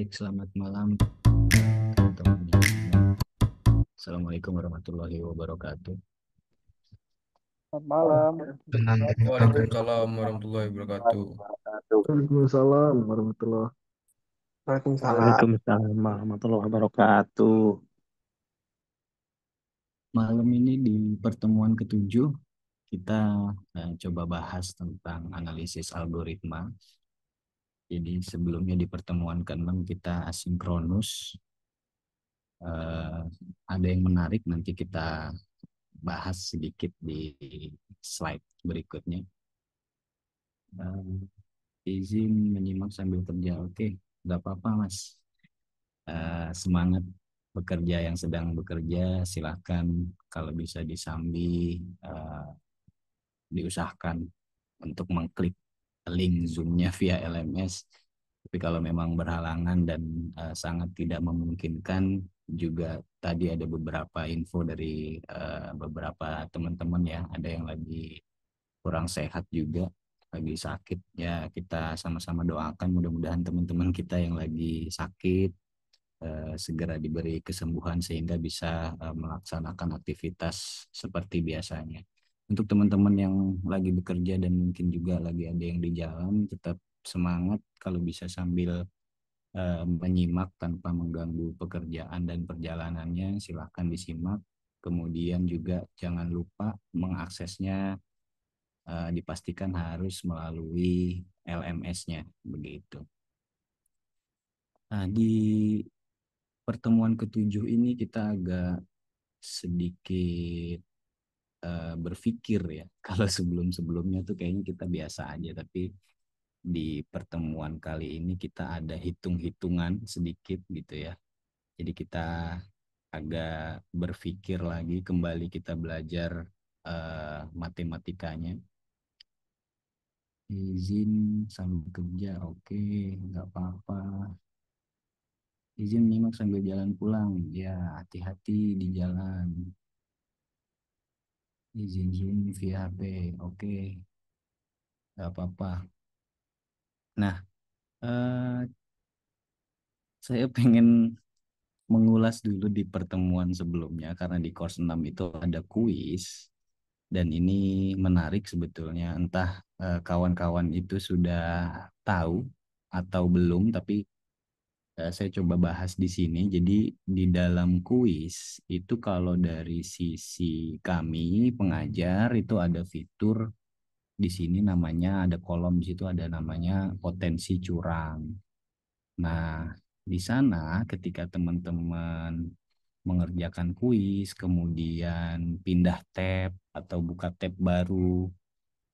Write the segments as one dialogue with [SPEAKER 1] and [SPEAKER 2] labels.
[SPEAKER 1] Baik, selamat malam teman-teman. Assalamualaikum warahmatullahi wabarakatuh.
[SPEAKER 2] Selamat malam.
[SPEAKER 3] Waalaikumsalam warahmatullahi wabarakatuh.
[SPEAKER 2] Waalaikumsalam warahmatullahi Waalaikumsalam.
[SPEAKER 4] Waalaikumsalam warahmatullahi wabarakatuh.
[SPEAKER 1] Malam ini di pertemuan ketujuh kita coba bahas tentang analisis algoritma. Jadi sebelumnya di pertemuan ke-6 kita asinkronus. Ada yang menarik nanti kita bahas sedikit di slide berikutnya. Izin menyimak sambil kerja. Oke, nggak apa-apa Mas. Semangat bekerja yang sedang bekerja, silahkan kalau bisa disambi, diusahakan untuk mengklik link Zoom-nya via LMS. Tapi kalau memang berhalangan dan sangat tidak memungkinkan, juga tadi ada beberapa info dari beberapa teman-teman ya, ada yang lagi kurang sehat juga, lagi sakit ya, kita sama-sama doakan mudah-mudahan teman-teman kita yang lagi sakit segera diberi kesembuhan sehingga bisa melaksanakan aktivitas seperti biasanya. Untuk teman-teman yang lagi bekerja dan mungkin juga lagi ada yang di jalan, tetap semangat kalau bisa sambil menyimak tanpa mengganggu pekerjaan dan perjalanannya, silahkan disimak. Kemudian juga jangan lupa mengaksesnya, dipastikan harus melalui LMS-nya begitu. Nah, di pertemuan ketujuh ini kita agak sedikit berpikir ya. Kalau sebelum-sebelumnya tuh kayaknya kita biasa aja, tapi di pertemuan kali ini kita ada hitung-hitungan sedikit gitu ya. Jadi kita agak berpikir lagi, kembali kita belajar matematikanya. Izin sambil kerja, oke, nggak apa-apa. Izin nyimak sambil jalan pulang, ya hati-hati di jalan. Izin Zoom via HP, oke, nggak apa-apa. Nah, saya pengen mengulas dulu di pertemuan sebelumnya karena di course 6 itu ada kuis dan ini menarik sebetulnya. Entah kawan-kawan itu sudah tahu atau belum, tapi saya coba bahas di sini. Jadi di dalam kuis itu kalau dari sisi kami pengajar itu ada fitur di sini namanya, ada kolom di situ ada namanya potensi curang. Nah, di sana ketika teman-teman mengerjakan kuis, kemudian pindah tab atau buka tab baru,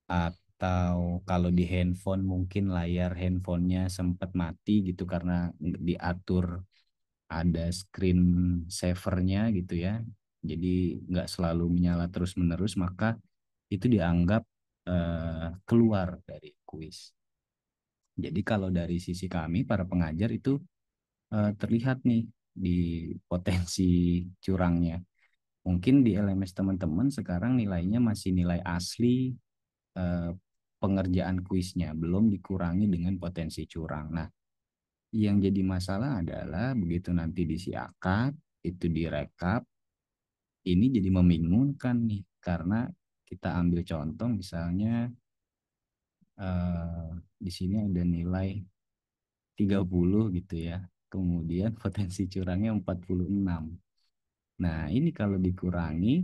[SPEAKER 1] atau kalau di handphone mungkin layar handphonenya sempat mati gitu karena diatur ada screen savernya gitu ya. Jadi nggak selalu menyala terus-menerus, maka itu dianggap keluar dari kuis. Jadi kalau dari sisi kami para pengajar itu terlihat nih di potensi curangnya. Mungkin di LMS teman-teman sekarang nilainya masih nilai asli eh, pengerjaan kuisnya, belum dikurangi dengan potensi curang. Nah, yang jadi masalah adalah begitu nanti disiakat, itu direkap, ini jadi membingungkan nih, karena kita ambil contoh misalnya di sini ada nilai 30 gitu ya, kemudian potensi curangnya 46. Nah, ini kalau dikurangi,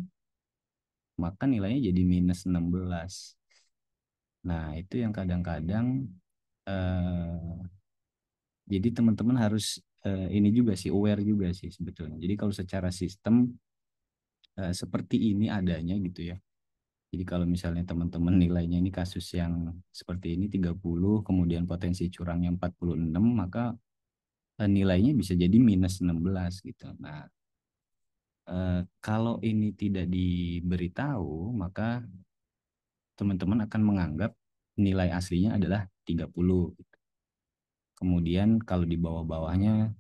[SPEAKER 1] maka nilainya jadi minus 16. Nah, itu yang kadang-kadang eh, jadi teman-teman harus ini juga sih, aware juga sih sebetulnya. Jadi kalau secara sistem seperti ini adanya gitu ya. Jadi kalau misalnya teman-teman nilainya ini kasus yang seperti ini 30, kemudian potensi curangnya 46, maka nilainya bisa jadi minus 16 gitu. Nah, kalau ini tidak diberitahu, maka teman-teman akan menganggap nilai aslinya adalah 30. Kemudian kalau di bawah-bawahnya,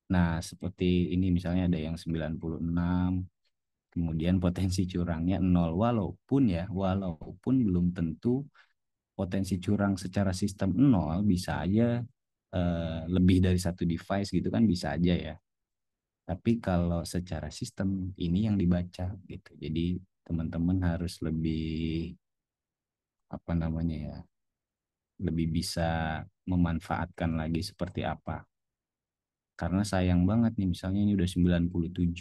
[SPEAKER 1] nah seperti ini misalnya ada yang 96, kemudian potensi curangnya 0. Walaupun belum tentu potensi curang secara sistem 0, bisa aja lebih dari satu device gitu kan bisa aja ya. Tapi kalau secara sistem ini yang dibaca gitu. Jadi teman-teman harus lebih apa namanya ya, lebih bisa memanfaatkan lagi seperti apa. Karena sayang banget nih misalnya ini udah 97,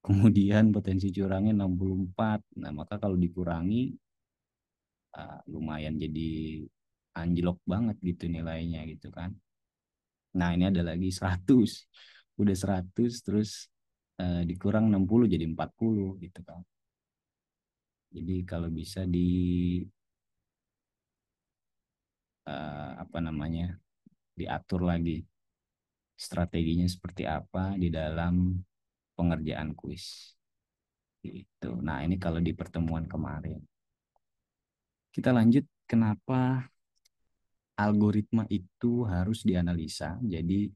[SPEAKER 1] kemudian potensi curangnya 64. Nah, maka kalau dikurangi lumayan jadi anjlok banget gitu nilainya gitu kan. Nah, ini ada lagi 100. Udah 100 terus dikurang 60 jadi 40 gitu kan. Jadi kalau bisa di apa namanya? Diatur lagi strateginya seperti apa di dalam pengerjaan kuis. Gitu. Nah, ini kalau di pertemuan kemarin. Kita lanjut kenapa algoritma itu harus dianalisa. Jadi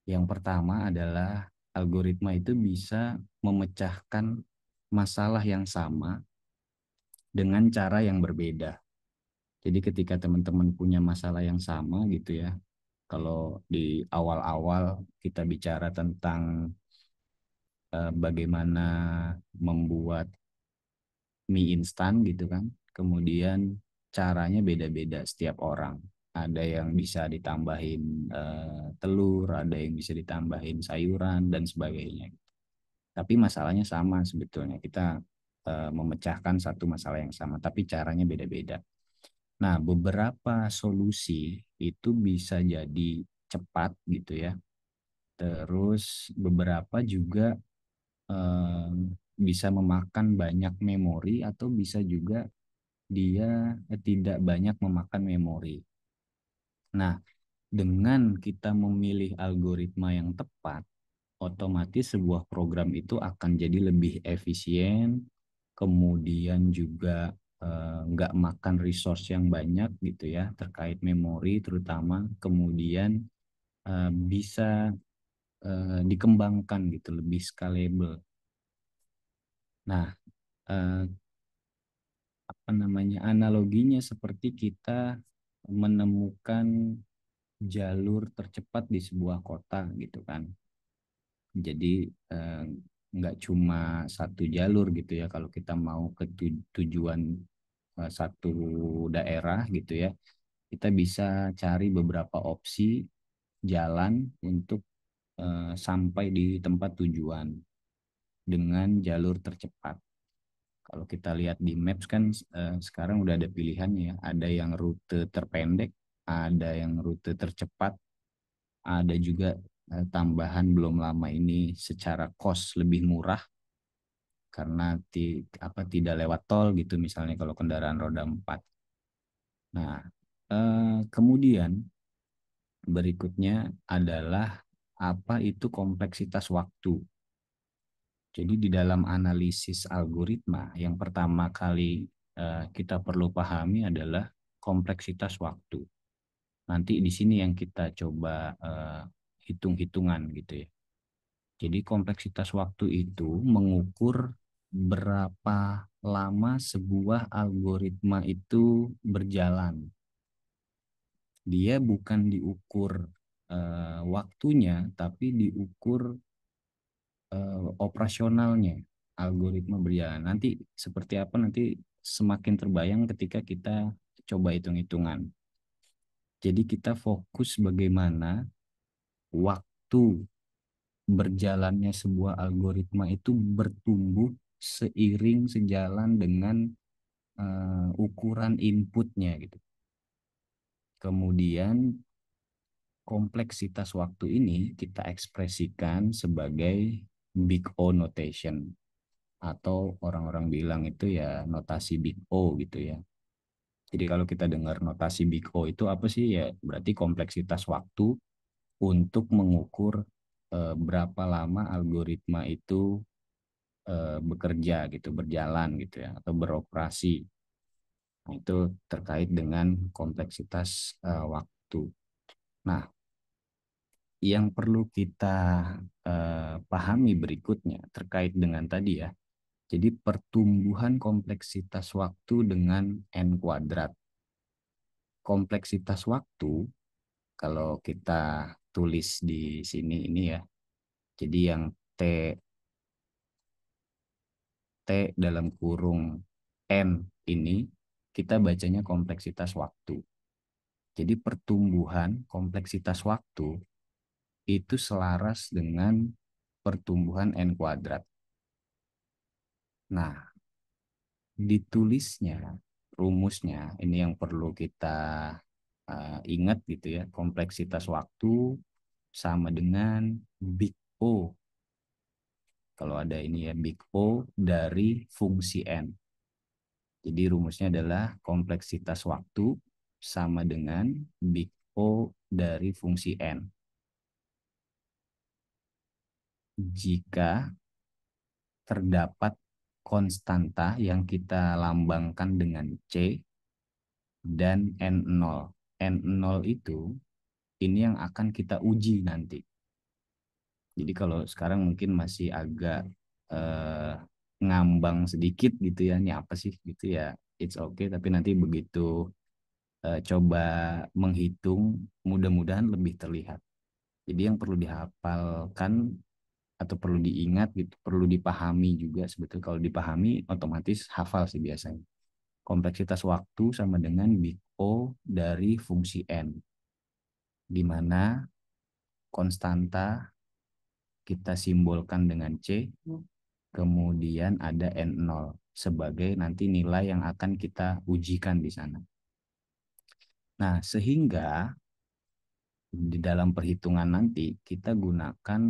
[SPEAKER 1] yang pertama adalah algoritma itu bisa memecahkan masalah yang sama dengan cara yang berbeda. Jadi ketika teman-teman punya masalah yang sama gitu ya, kalau di awal-awal kita bicara tentang bagaimana membuat mie instan gitu kan, kemudian caranya beda-beda setiap orang. Ada yang bisa ditambahin telur, ada yang bisa ditambahin sayuran dan sebagainya. Tapi masalahnya sama sebetulnya. Kita memecahkan satu masalah yang sama, tapi caranya beda-beda. Nah, beberapa solusi itu bisa jadi cepat gitu ya. Terus beberapa juga eh, bisa memakan banyak memori atau bisa juga dia tidak banyak memakan memori. Nah, dengan kita memilih algoritma yang tepat, otomatis sebuah program itu akan jadi lebih efisien, kemudian juga nggak makan resource yang banyak gitu ya, terkait memori terutama, kemudian bisa dikembangkan gitu, lebih scalable. Nah, eh, apa namanya, analoginya seperti kita menemukan jalur tercepat di sebuah kota gitu kan. Jadi nggak cuma satu jalur gitu ya kalau kita mau ke tujuan satu daerah gitu ya. Kita bisa cari beberapa opsi jalan untuk sampai di tempat tujuan dengan jalur tercepat. Kalau kita lihat di Maps kan sekarang udah ada pilihannya ya. Ada yang rute terpendek, ada yang rute tercepat, ada juga tambahan belum lama ini secara cost lebih murah karena tidak lewat tol gitu misalnya kalau kendaraan roda 4. Nah, kemudian berikutnya adalah apa itu kompleksitas waktu. Jadi di dalam analisis algoritma yang pertama kali kita perlu pahami adalah kompleksitas waktu. Nanti di sini yang kita coba hitung-hitungan gitu ya. Jadi kompleksitas waktu itu mengukur berapa lama sebuah algoritma itu berjalan. Dia bukan diukur waktunya, tapi diukur operasionalnya algoritma berjalan. Nanti seperti apa nanti semakin terbayang ketika kita coba hitung-hitungan. Jadi kita fokus bagaimana waktu berjalannya sebuah algoritma itu bertumbuh seiring sejalan dengan ukuran inputnya gitu. Kemudian kompleksitas waktu ini kita ekspresikan sebagai big O notation atau orang-orang bilang itu ya notasi big O gitu ya. Jadi kalau kita dengar notasi big O itu apa sih ya? Berarti kompleksitas waktu untuk mengukur berapa lama algoritma itu bekerja gitu, berjalan gitu ya, atau beroperasi. Nah, itu terkait dengan kompleksitas waktu. Nah, yang perlu kita pahami berikutnya terkait dengan tadi ya. Jadi pertumbuhan kompleksitas waktu dengan N kuadrat. Kompleksitas waktu kalau kita tulis di sini ini ya. Jadi yang T dalam kurung N ini kita bacanya kompleksitas waktu. Jadi pertumbuhan kompleksitas waktu itu selaras dengan pertumbuhan N kuadrat. Nah, ditulisnya, rumusnya, ini yang perlu kita ingat gitu ya, kompleksitas waktu sama dengan Big O. Kalau ada ini ya, Big O dari fungsi N. Jadi rumusnya adalah kompleksitas waktu sama dengan Big O dari fungsi N. Jika terdapat konstanta yang kita lambangkan dengan C dan N0. N0 itu ini yang akan kita uji nanti. Jadi kalau sekarang mungkin masih agak ngambang sedikit gitu ya, ini apa sih gitu ya, it's okay, tapi nanti begitu coba menghitung mudah-mudahan lebih terlihat. Jadi yang perlu dihafalkan atau perlu diingat gitu, perlu dipahami juga sebetulnya, kalau dipahami otomatis hafal sih biasanya. Kompleksitas waktu sama dengan Big O dari fungsi N, di mana konstanta kita simbolkan dengan C, kemudian ada N0 sebagai nanti nilai yang akan kita ujikan di sana. Nah, sehingga di dalam perhitungan nanti kita gunakan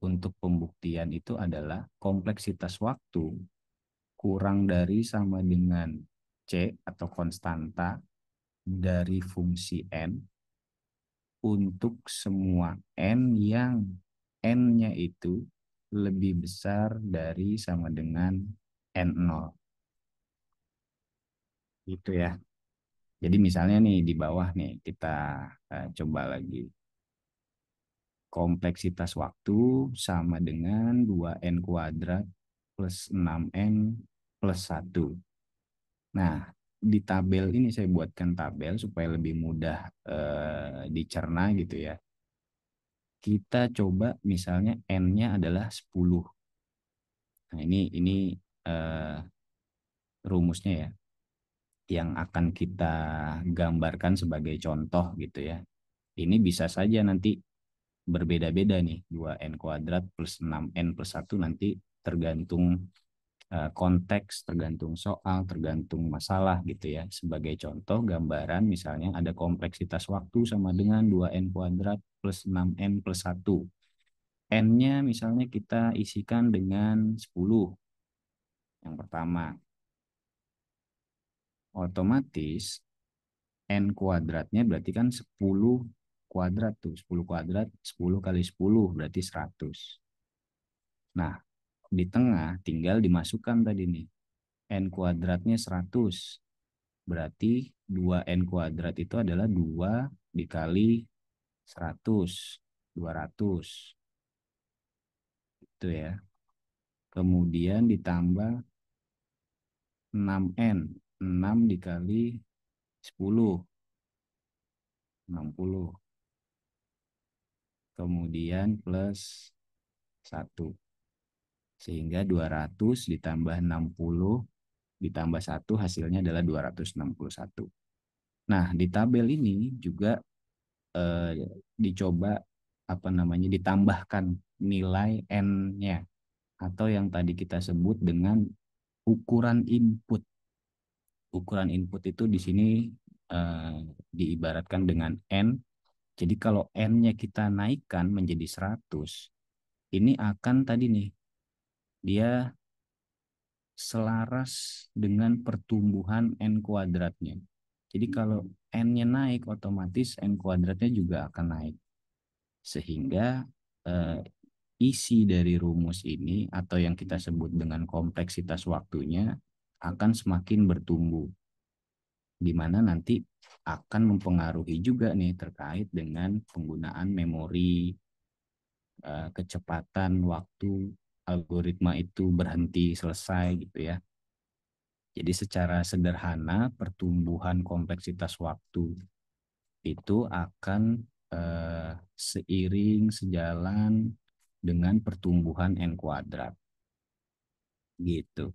[SPEAKER 1] untuk pembuktian itu adalah kompleksitas waktu kurang dari sama dengan C atau konstanta dari fungsi N untuk semua N yang N-nya itu lebih besar dari sama dengan N0. Gitu ya. Jadi misalnya nih di bawah nih kita coba lagi. Kompleksitas waktu sama dengan 2N kuadrat plus 6N plus 1. Nah, di tabel ini saya buatkan tabel supaya lebih mudah dicerna gitu ya. Kita coba misalnya N-nya adalah 10. Nah, ini rumusnya ya, yang akan kita gambarkan sebagai contoh gitu ya. Ini bisa saja nanti berbeda-beda nih, 2N kuadrat plus 6N plus 1 nanti tergantung konteks, tergantung soal, tergantung masalah gitu ya. Sebagai contoh gambaran misalnya ada kompleksitas waktu sama dengan 2N kuadrat plus 6N plus 1. N-nya misalnya kita isikan dengan 10. Yang pertama, otomatis N kuadratnya berarti kan 10 kuadrat tuh. 10 kuadrat, 10 kali 10 berarti 100. Nah, di tengah tinggal dimasukkan tadi nih. N kuadratnya 100. Berarti 2N kuadrat itu adalah 2 dikali 100. 200. Itu ya. Kemudian ditambah 6N. 6 dikali 10. 60. Kemudian plus 1. Sehingga 200 ditambah 60 ditambah 1 hasilnya adalah 261. Nah, di tabel ini juga dicoba ditambahkan nilai N-nya atau yang tadi kita sebut dengan ukuran input. Ukuran input itu di sini diibaratkan dengan N. Jadi kalau N-nya kita naikkan menjadi 100, ini akan tadi nih, dia selaras dengan pertumbuhan N kuadratnya. Jadi kalau N-nya naik, otomatis N kuadratnya juga akan naik. Sehingga isi dari rumus ini atau yang kita sebut dengan kompleksitas waktunya akan semakin bertumbuh. Di mana nanti akan mempengaruhi juga nih terkait dengan penggunaan memori, kecepatan waktu algoritma itu berhenti selesai gitu ya. Jadi secara sederhana pertumbuhan kompleksitas waktu itu akan seiring sejalan dengan pertumbuhan n kuadrat. Gitu.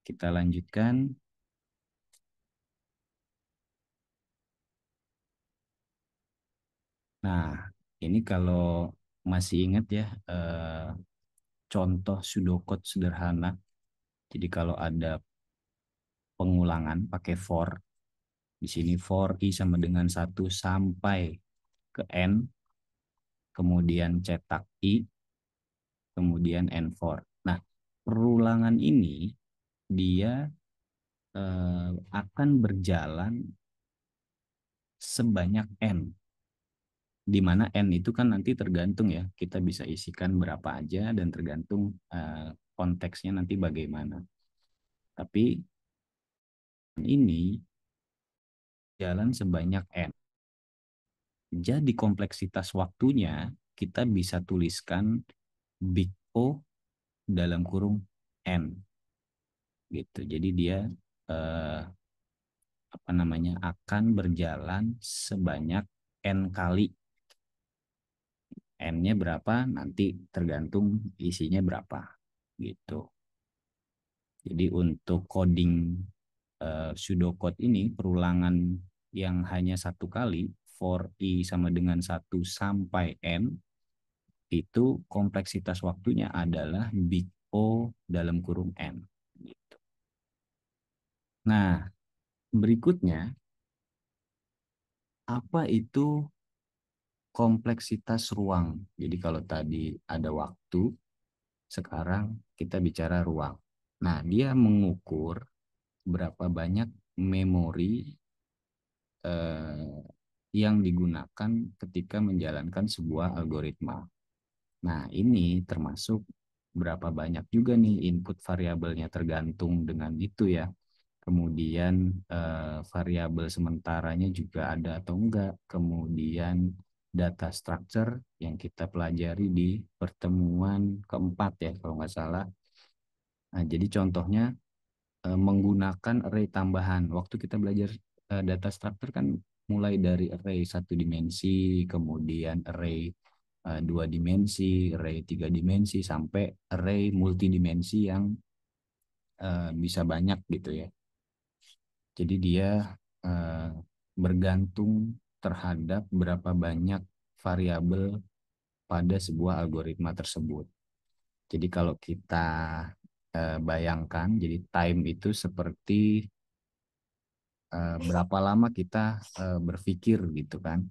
[SPEAKER 1] Kita lanjutkan. Nah, ini kalau masih ingat ya, contoh pseudocode sederhana. Jadi kalau ada pengulangan pakai for, di sini for i sama dengan 1 sampai ke n, kemudian cetak i, kemudian n4. Nah, perulangan ini dia akan berjalan sebanyak n, di mana n itu kan nanti tergantung ya, kita bisa isikan berapa aja dan tergantung konteksnya nanti bagaimana. Tapi ini jalan sebanyak n. Jadi kompleksitas waktunya kita bisa tuliskan big O dalam kurung n gitu. Jadi dia akan berjalan sebanyak n kali. N-nya berapa nanti tergantung isinya berapa gitu. Jadi untuk coding pseudocode ini, perulangan yang hanya 1 kali, for i sama dengan 1 sampai n, itu kompleksitas waktunya adalah big O dalam kurung n. Gitu. Nah, berikutnya, apa itu kompleksitas ruang? Jadi kalau tadi ada waktu, sekarang kita bicara ruang. Nah, dia mengukur berapa banyak memori yang digunakan ketika menjalankan sebuah algoritma. Nah, ini termasuk berapa banyak juga nih input variabelnya, tergantung dengan itu ya. Kemudian variabel sementaranya juga ada atau enggak. Kemudian data structure yang kita pelajari di pertemuan keempat ya kalau nggak salah. Nah, jadi contohnya menggunakan array tambahan. Waktu kita belajar data structure kan mulai dari array 1 dimensi, kemudian array 2 dimensi, array 3 dimensi, sampai array multidimensi yang bisa banyak gitu ya. Jadi dia bergantung terhadap berapa banyak variabel pada sebuah algoritma tersebut. Jadi kalau kita bayangkan, jadi time itu seperti berapa lama kita berpikir gitu kan.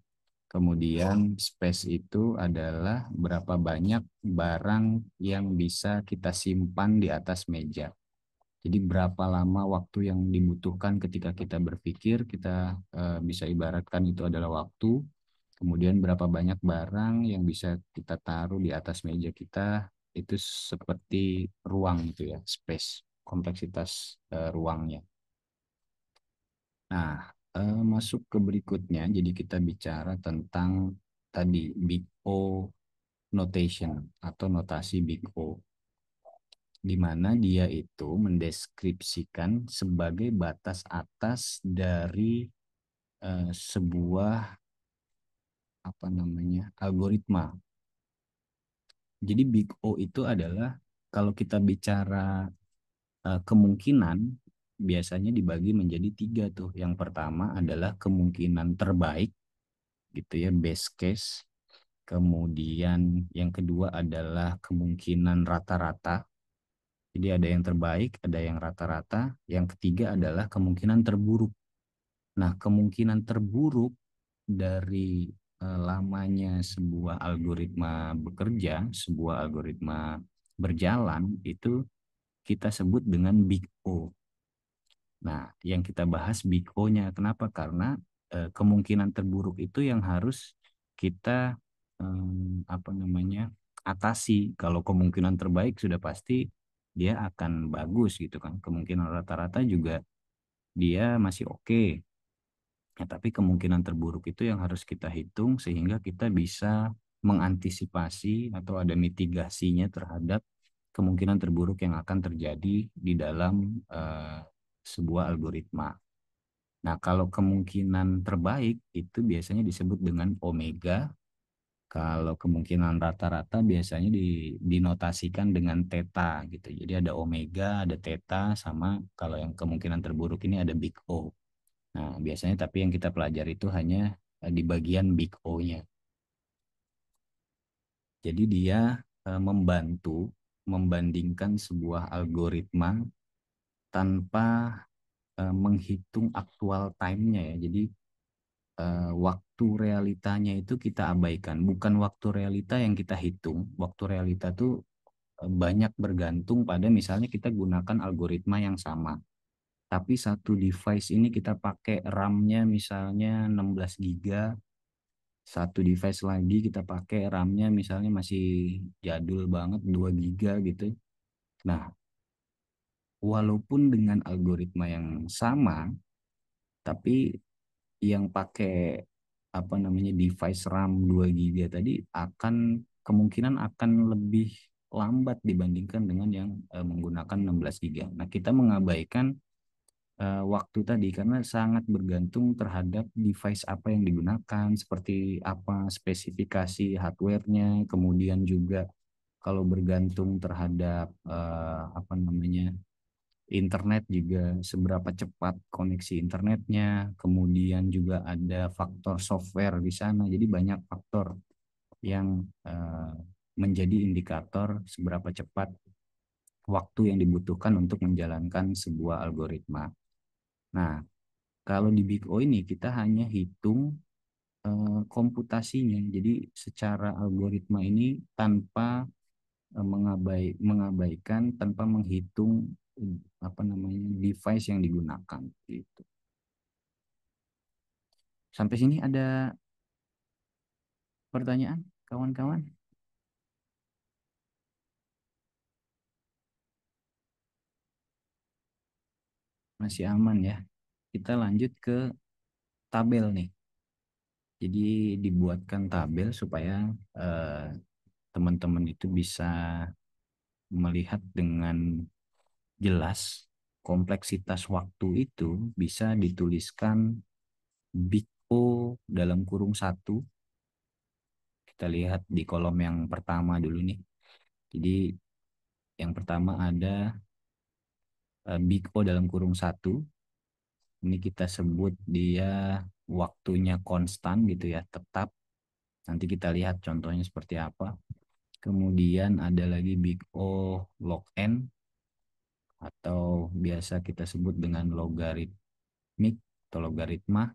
[SPEAKER 1] Kemudian space itu adalah berapa banyak barang yang bisa kita simpan di atas meja. Jadi berapa lama waktu yang dibutuhkan ketika kita berpikir, kita bisa ibaratkan itu adalah waktu. Kemudian berapa banyak barang yang bisa kita taruh di atas meja kita, itu seperti ruang gitu ya, space, kompleksitas ruangnya. Nah, masuk ke berikutnya, jadi kita bicara tentang tadi Big O notation atau notasi Big O, di mana dia itu mendeskripsikan sebagai batas atas dari sebuah algoritma. Jadi Big O itu adalah, kalau kita bicara kemungkinan, biasanya dibagi menjadi 3 tuh. Yang pertama adalah kemungkinan terbaik gitu ya, best case. Kemudian yang kedua adalah kemungkinan rata-rata. Jadi ada yang terbaik, ada yang rata-rata. Yang ketiga adalah kemungkinan terburuk. Nah, kemungkinan terburuk dari lamanya sebuah algoritma bekerja, sebuah algoritma berjalan, itu kita sebut dengan Big O. Nah, yang kita bahas Big O-nya. Kenapa? Karena kemungkinan terburuk itu yang harus kita atasi. Kalau kemungkinan terbaik sudah pasti dia akan bagus gitu kan. Kemungkinan rata-rata juga dia masih oke. Ya, tapi kemungkinan terburuk itu yang harus kita hitung sehingga kita bisa mengantisipasi atau ada mitigasinya terhadap kemungkinan terburuk yang akan terjadi di dalam sebuah algoritma. Nah, kalau kemungkinan terbaik itu biasanya disebut dengan omega. Kalau kemungkinan rata-rata biasanya dinotasikan dengan theta gitu. Jadi ada omega, ada theta, sama kalau yang kemungkinan terburuk ini ada big O. Nah, biasanya tapi yang kita pelajari itu hanya di bagian big O-nya. Jadi dia membantu membandingkan sebuah algoritma tanpa menghitung aktual time-nya ya. Jadi waktu realitanya itu kita abaikan, bukan waktu realita yang kita hitung. Waktu realita tuh banyak bergantung pada misalnya kita gunakan algoritma yang sama. Tapi satu device ini kita pakai RAM-nya misalnya 16 giga, satu device lagi kita pakai RAM-nya misalnya masih jadul banget 2 giga gitu. Nah, walaupun dengan algoritma yang sama, tapi yang pakai apa namanya device RAM 2 giga tadi akan kemungkinan akan lebih lambat dibandingkan dengan yang menggunakan 16 giga. Nah, kita mengabaikan waktu tadi karena sangat bergantung terhadap device apa yang digunakan, seperti apa spesifikasi hardware-nya, kemudian juga kalau bergantung terhadap apa namanya internet juga seberapa cepat koneksi internetnya, kemudian juga ada faktor software di sana. Jadi banyak faktor yang menjadi indikator seberapa cepat waktu yang dibutuhkan untuk menjalankan sebuah algoritma. Nah, kalau di Big O ini kita hanya hitung komputasinya. Jadi secara algoritma ini tanpa mengabaikan, tanpa menghitung apa namanya device yang digunakan gitu. Sampai sini ada pertanyaan kawan-kawan? Masih aman ya. Kita lanjut ke tabel nih. Jadi dibuatkan tabel supaya teman-teman itu bisa melihat dengan jelas kompleksitas waktu itu bisa dituliskan Big O dalam kurung 1. Kita lihat di kolom yang pertama dulu nih. Jadi yang pertama ada Big O dalam kurung 1. Ini kita sebut dia waktunya konstan gitu ya, tetap. Nanti kita lihat contohnya seperti apa. Kemudian ada lagi Big O log N, atau biasa kita sebut dengan logaritmik atau logaritma.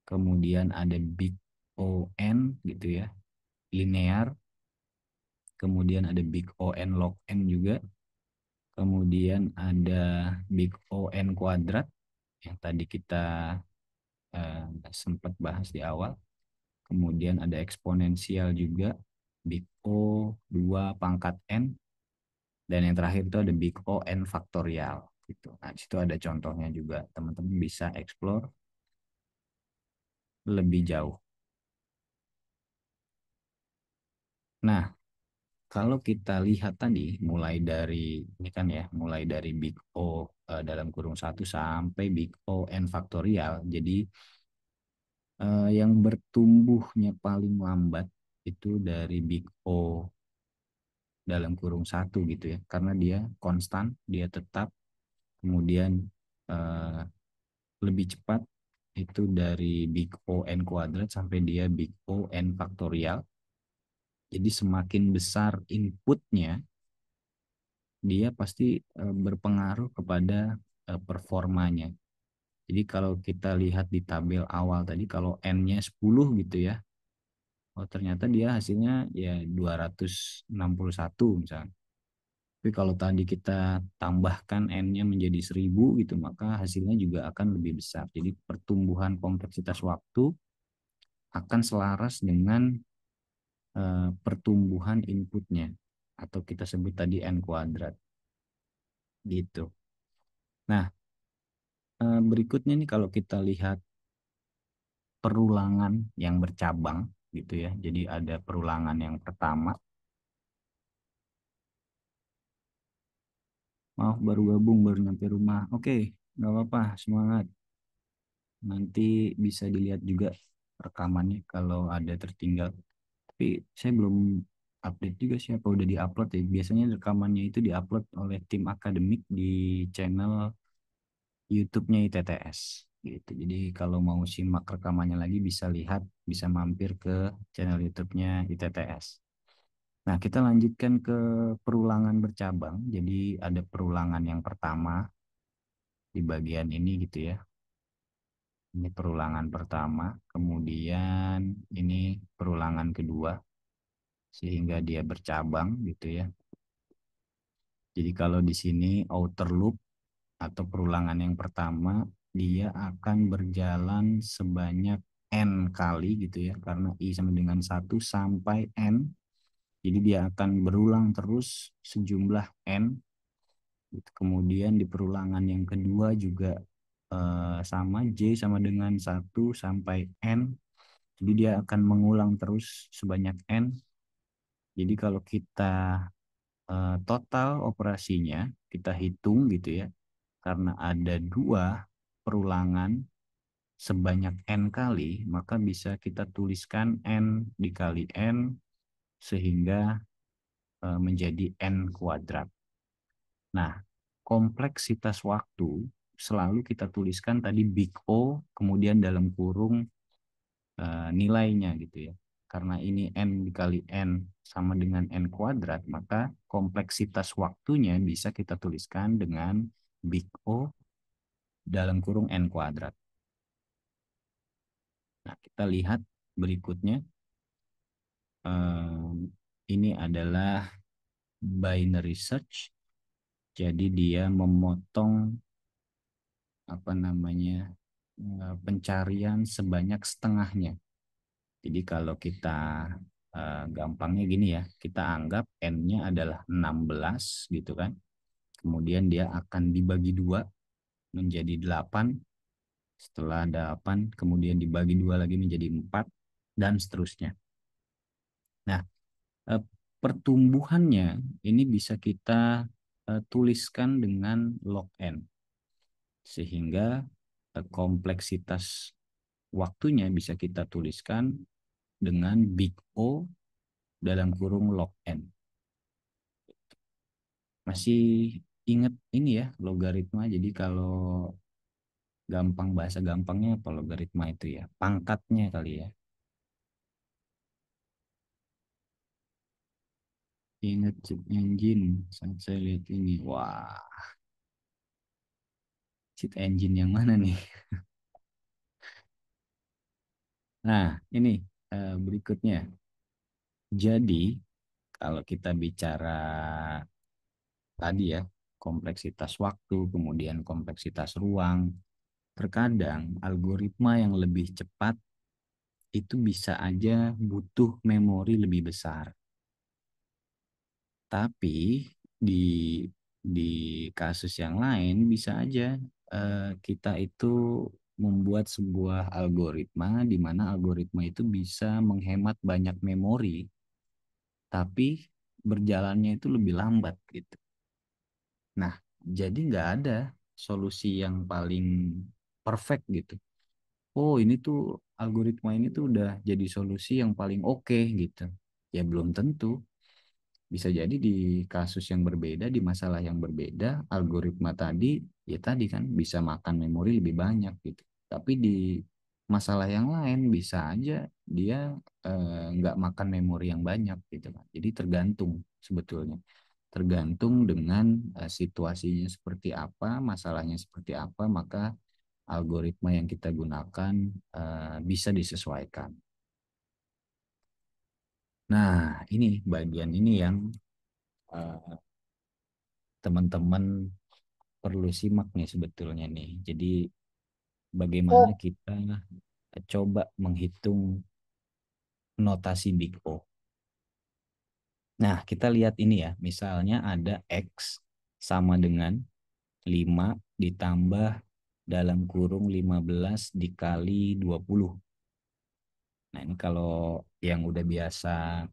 [SPEAKER 1] Kemudian ada Big O N gitu ya, linear. Kemudian ada Big O N log N juga. Kemudian ada Big O N kuadrat yang tadi kita sempat bahas di awal. Kemudian ada eksponensial juga, Big O 2 pangkat N. Dan yang terakhir itu ada Big O N faktorial gitu. Nah, di situ ada contohnya juga. Teman-teman bisa explore lebih jauh. Nah, kalau kita lihat tadi mulai dari ini kan ya, mulai dari Big O dalam kurung 1 sampai Big O N faktorial. Jadi yang bertumbuhnya paling lambat itu dari Big O dalam kurung 1 gitu ya, karena dia konstan, dia tetap. Kemudian eh, lebih cepat itu dari Big O N kuadrat sampai dia Big O N faktorial. Jadi semakin besar inputnya, dia pasti berpengaruh kepada performanya. Jadi kalau kita lihat di tabel awal tadi, kalau N-nya 10 gitu ya, oh ternyata dia hasilnya ya 261 misalnya. Tapi kalau tadi kita tambahkan N-nya menjadi 1000 gitu, maka hasilnya juga akan lebih besar. Jadi pertumbuhan kompleksitas waktu akan selaras dengan pertumbuhan inputnya, atau kita sebut tadi N kuadrat gitu. Nah, berikutnya nih kalau kita lihat perulangan yang bercabang gitu ya. Jadi ada perulangan yang pertama. Maaf baru gabung, baru nyampe rumah. Oke, nggak apa-apa, semangat. Nanti bisa dilihat juga rekamannya kalau ada tertinggal. Tapi saya belum update juga sih apa udah diupload ya. Biasanya rekamannya itu diupload oleh tim akademik di channel YouTube-nya ITTS gitu. Jadi kalau mau simak rekamannya lagi bisa lihat, bisa mampir ke channel YouTube-nya ITTS. Nah, kita lanjutkan ke perulangan bercabang. Jadi ada perulangan yang pertama di bagian ini gitu ya. Ini perulangan pertama, kemudian ini perulangan kedua sehingga dia bercabang gitu ya. Jadi kalau di sini outer loop atau perulangan yang pertama dia akan berjalan sebanyak n kali gitu ya, karena i sama dengan 1 sampai n. Jadi dia akan berulang terus sejumlah n. Kemudian di perulangan yang kedua juga sama, j sama dengan 1 sampai n. Jadi dia akan mengulang terus sebanyak n. Jadi kalau kita total operasinya kita hitung gitu ya, karena ada 2 perulangan sebanyak n kali, maka bisa kita tuliskan n dikali n sehingga menjadi n kuadrat. Nah, kompleksitas waktu selalu kita tuliskan tadi big O, kemudian dalam kurung nilainya gitu ya. Karena ini n dikali n sama dengan n kuadrat, maka kompleksitas waktunya bisa kita tuliskan dengan big O dalam kurung n kuadrat. Nah, kita lihat berikutnya. Ini adalah binary search. Jadi dia memotong pencarian sebanyak setengahnya. Jadi kalau kita gampangnya gini ya, kita anggap n-nya adalah 16 gitu kan. Kemudian dia akan dibagi 2 menjadi 8. Setelah 8, kemudian dibagi 2 lagi menjadi 4 dan seterusnya. Nah, pertumbuhannya ini bisa kita tuliskan dengan log n. Sehingga kompleksitas waktunya bisa kita tuliskan dengan big O dalam kurung log n. Masih ingat ini ya logaritma. Jadi kalau gampang, bahasa gampangnya apa logaritma itu ya? Pangkatnya kali ya. Ingat cheat engine saat saya lihat ini. Wah, cheat engine yang mana nih? Nah, ini berikutnya. Jadi, kalau kita bicara tadi ya, kompleksitas waktu, kemudian kompleksitas ruang, terkadang algoritma yang lebih cepat itu bisa aja butuh memori lebih besar. Tapi di kasus yang lain bisa aja kita itu membuat sebuah algoritma di mana algoritma itu bisa menghemat banyak memori, tapi berjalannya itu lebih lambat gitu. Nah, jadi nggak ada solusi yang paling perfect gitu. Oh, ini tuh algoritma ini tuh udah jadi solusi yang paling oke gitu. Ya belum tentu. Bisa jadi di kasus yang berbeda, di masalah yang berbeda, algoritma tadi, ya tadi kan bisa makan memori lebih banyak gitu. Tapi di masalah yang lain bisa aja dia nggak makan memori yang banyak gitu kan. Jadi tergantung sebetulnya. Tergantung dengan situasinya seperti apa, masalahnya seperti apa, maka algoritma yang kita gunakan bisa disesuaikan. Nah, ini bagian ini yang uh, teman-teman perlu simak nih sebetulnya nih. Jadi bagaimana kita coba menghitung notasi Big O. Nah, kita lihat ini ya. Misalnya ada X sama dengan 5 ditambah dalam kurung 15 dikali 20. Nah, ini kalau yang udah biasa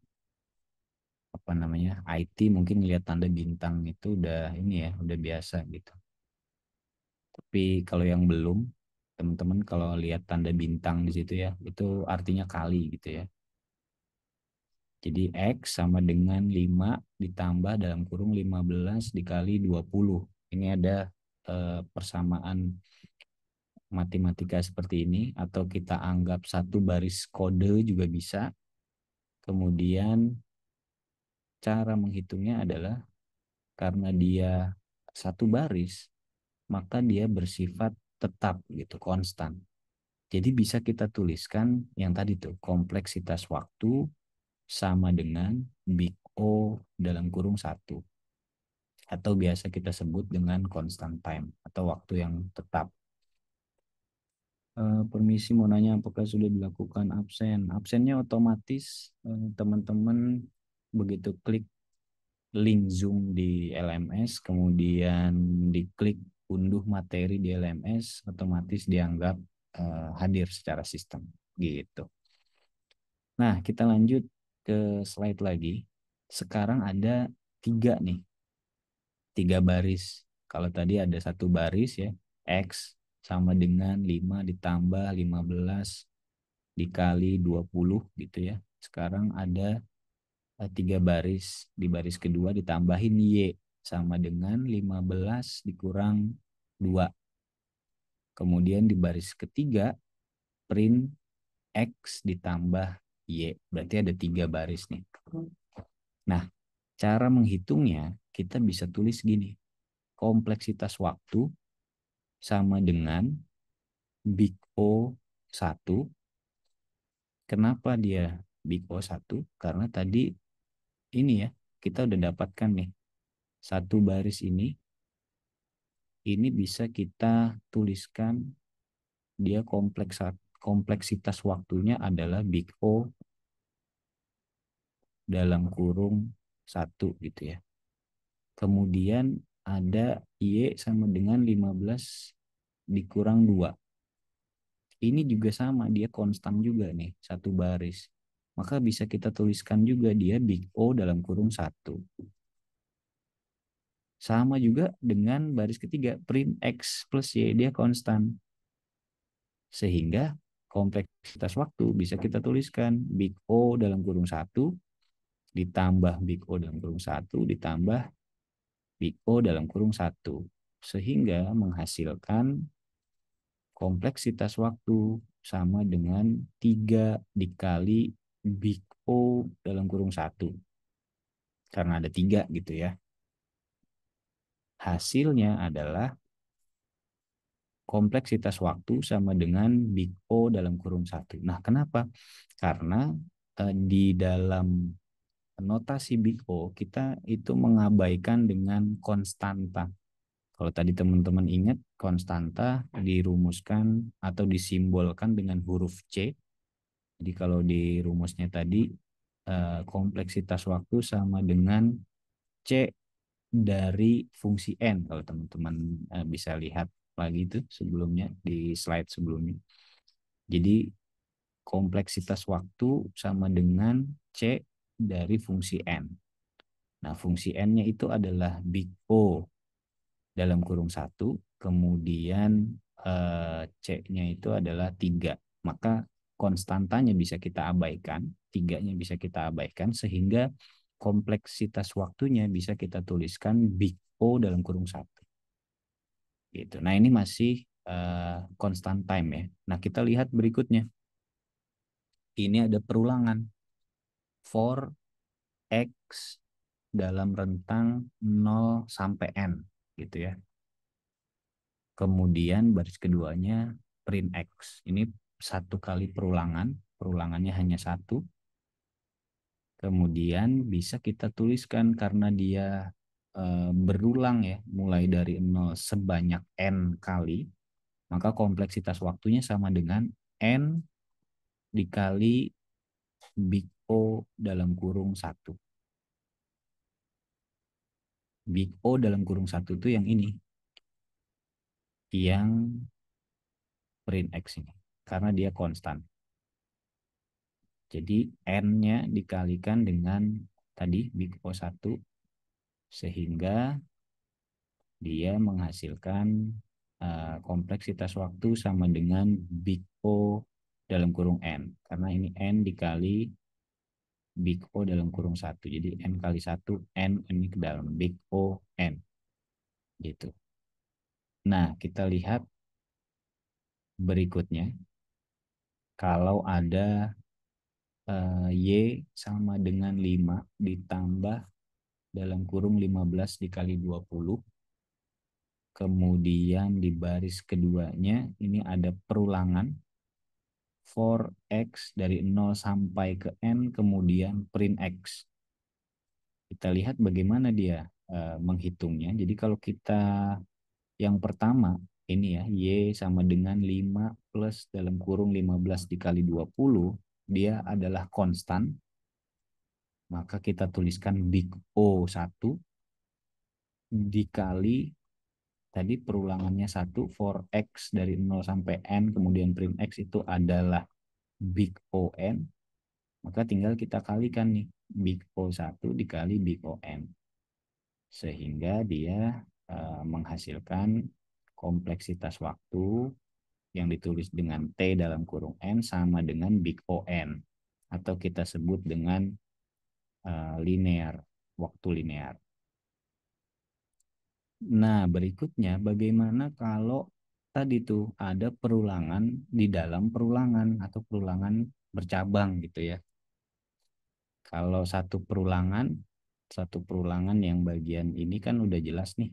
[SPEAKER 1] IT mungkin lihat tanda bintang itu udah ini ya, udah biasa gitu. Tapi kalau yang belum, Teman-teman kalau lihat tanda bintang di situ ya, itu artinya kali gitu ya. Jadi X sama dengan 5 ditambah dalam kurung 15 dikali 20. Ini ada persamaan matematika seperti ini, atau kita anggap satu baris kode juga bisa. Kemudian cara menghitungnya adalah karena dia satu baris, maka dia bersifat tetap gitu, konstan. Jadi bisa kita tuliskan yang tadi tuh, kompleksitas waktu sama dengan big O dalam kurung 1. Atau biasa kita sebut dengan constant time atau waktu yang tetap. Permisi mau nanya apakah sudah dilakukan absen. Absennya otomatis teman-teman begitu klik link Zoom di LMS, kemudian diklik unduh materi di LMS, otomatis dianggap hadir secara sistem gitu. Nah, kita lanjut ke slide lagi. Sekarang ada 3 nih, 3 baris. Kalau tadi ada satu baris ya, X sama dengan 5 ditambah 15 dikali 20 gitu ya. Sekarang ada 3 baris. Di baris kedua ditambahin Y sama dengan 15 dikurang 2. Kemudian di baris ketiga print X ditambah Y. Berarti ada 3 baris nih. Nah, cara menghitungnya kita bisa tulis gini. Kompleksitas waktu sama dengan Big O 1. Kenapa dia Big O 1? Karena tadi ini ya, kita udah dapatkan nih. Satu baris ini bisa kita tuliskan dia kompleksitas waktunya adalah Big O dalam kurung 1 gitu ya. Kemudian ada Y sama dengan 15 dikurang 2. Ini juga sama, dia konstan juga nih, satu baris. Maka bisa kita tuliskan juga dia Big O dalam kurung 1. Sama juga dengan baris ketiga, print X plus Y, dia konstan. Sehingga kompleksitas waktu bisa kita tuliskan Big O dalam kurung 1 ditambah Big O dalam kurung 1 ditambah Big O dalam kurung 1. Sehingga menghasilkan kompleksitas waktu sama dengan 3 dikali Big O dalam kurung 1. Karena ada 3 gitu ya. Hasilnya adalah kompleksitas waktu sama dengan Big O dalam kurung 1. Nah, kenapa? Karena di dalam notasi Big O kita itu mengabaikan dengan konstanta. Kalau tadi teman-teman ingat, konstanta dirumuskan atau disimbolkan dengan huruf C. Jadi kalau di rumusnya tadi kompleksitas waktu sama dengan C dari fungsi N. Kalau teman-teman bisa lihat lagi itu sebelumnya di slide sebelumnya. Jadi kompleksitas waktu sama dengan C dari fungsi N. Nah, fungsi N-nya itu adalah Big O dalam kurung 1, kemudian C-nya itu adalah 3. Maka konstantanya bisa kita abaikan, 3-nya bisa kita abaikan, sehingga kompleksitas waktunya bisa kita tuliskan Big O dalam kurung 1. Gitu. Nah, ini masih constant time ya. Nah, kita lihat berikutnya. Ini ada perulangan for X dalam rentang 0 sampai N gitu ya. Kemudian baris keduanya print X. Ini satu kali perulangan, perulangannya hanya satu. Kemudian bisa kita tuliskan karena dia berulang ya, mulai dari 0 sebanyak N kali, maka kompleksitas waktunya sama dengan N dikali Big O dalam kurung 1. Big O dalam kurung 1 itu yang ini. Yang print X ini. Karena dia konstan. Jadi N-nya dikalikan dengan tadi Big O 1. Sehingga dia menghasilkan kompleksitas waktu sama dengan Big O dalam kurung N. Karena ini N dikali Big O dalam kurung 1. Jadi N kali 1, N ini ke dalam Big O N. Gitu. Nah, kita lihat berikutnya. Kalau ada Y sama dengan 5 ditambah dalam kurung 15 dikali 20. Kemudian di baris keduanya ini ada perulangan for X dari 0 sampai ke N, kemudian print X. Kita lihat bagaimana dia menghitungnya. Jadi kalau kita yang pertama ini ya, Y sama dengan 5 plus dalam kurung 15 dikali 20, dia adalah konstan. Maka kita tuliskan Big O1 dikali tadi perulangannya 1 for X dari 0 sampai N, kemudian print X itu adalah Big O-N, maka tinggal kita kalikan nih, Big O1 dikali Big O-N. Sehingga dia menghasilkan kompleksitas waktu yang ditulis dengan T dalam kurung N sama dengan Big O-N. Atau kita sebut dengan linear, waktu linear. Nah, berikutnya bagaimana kalau tadi tuh ada perulangan di dalam perulangan atau perulangan bercabang gitu ya. Kalau satu perulangan yang bagian ini kan udah jelas nih.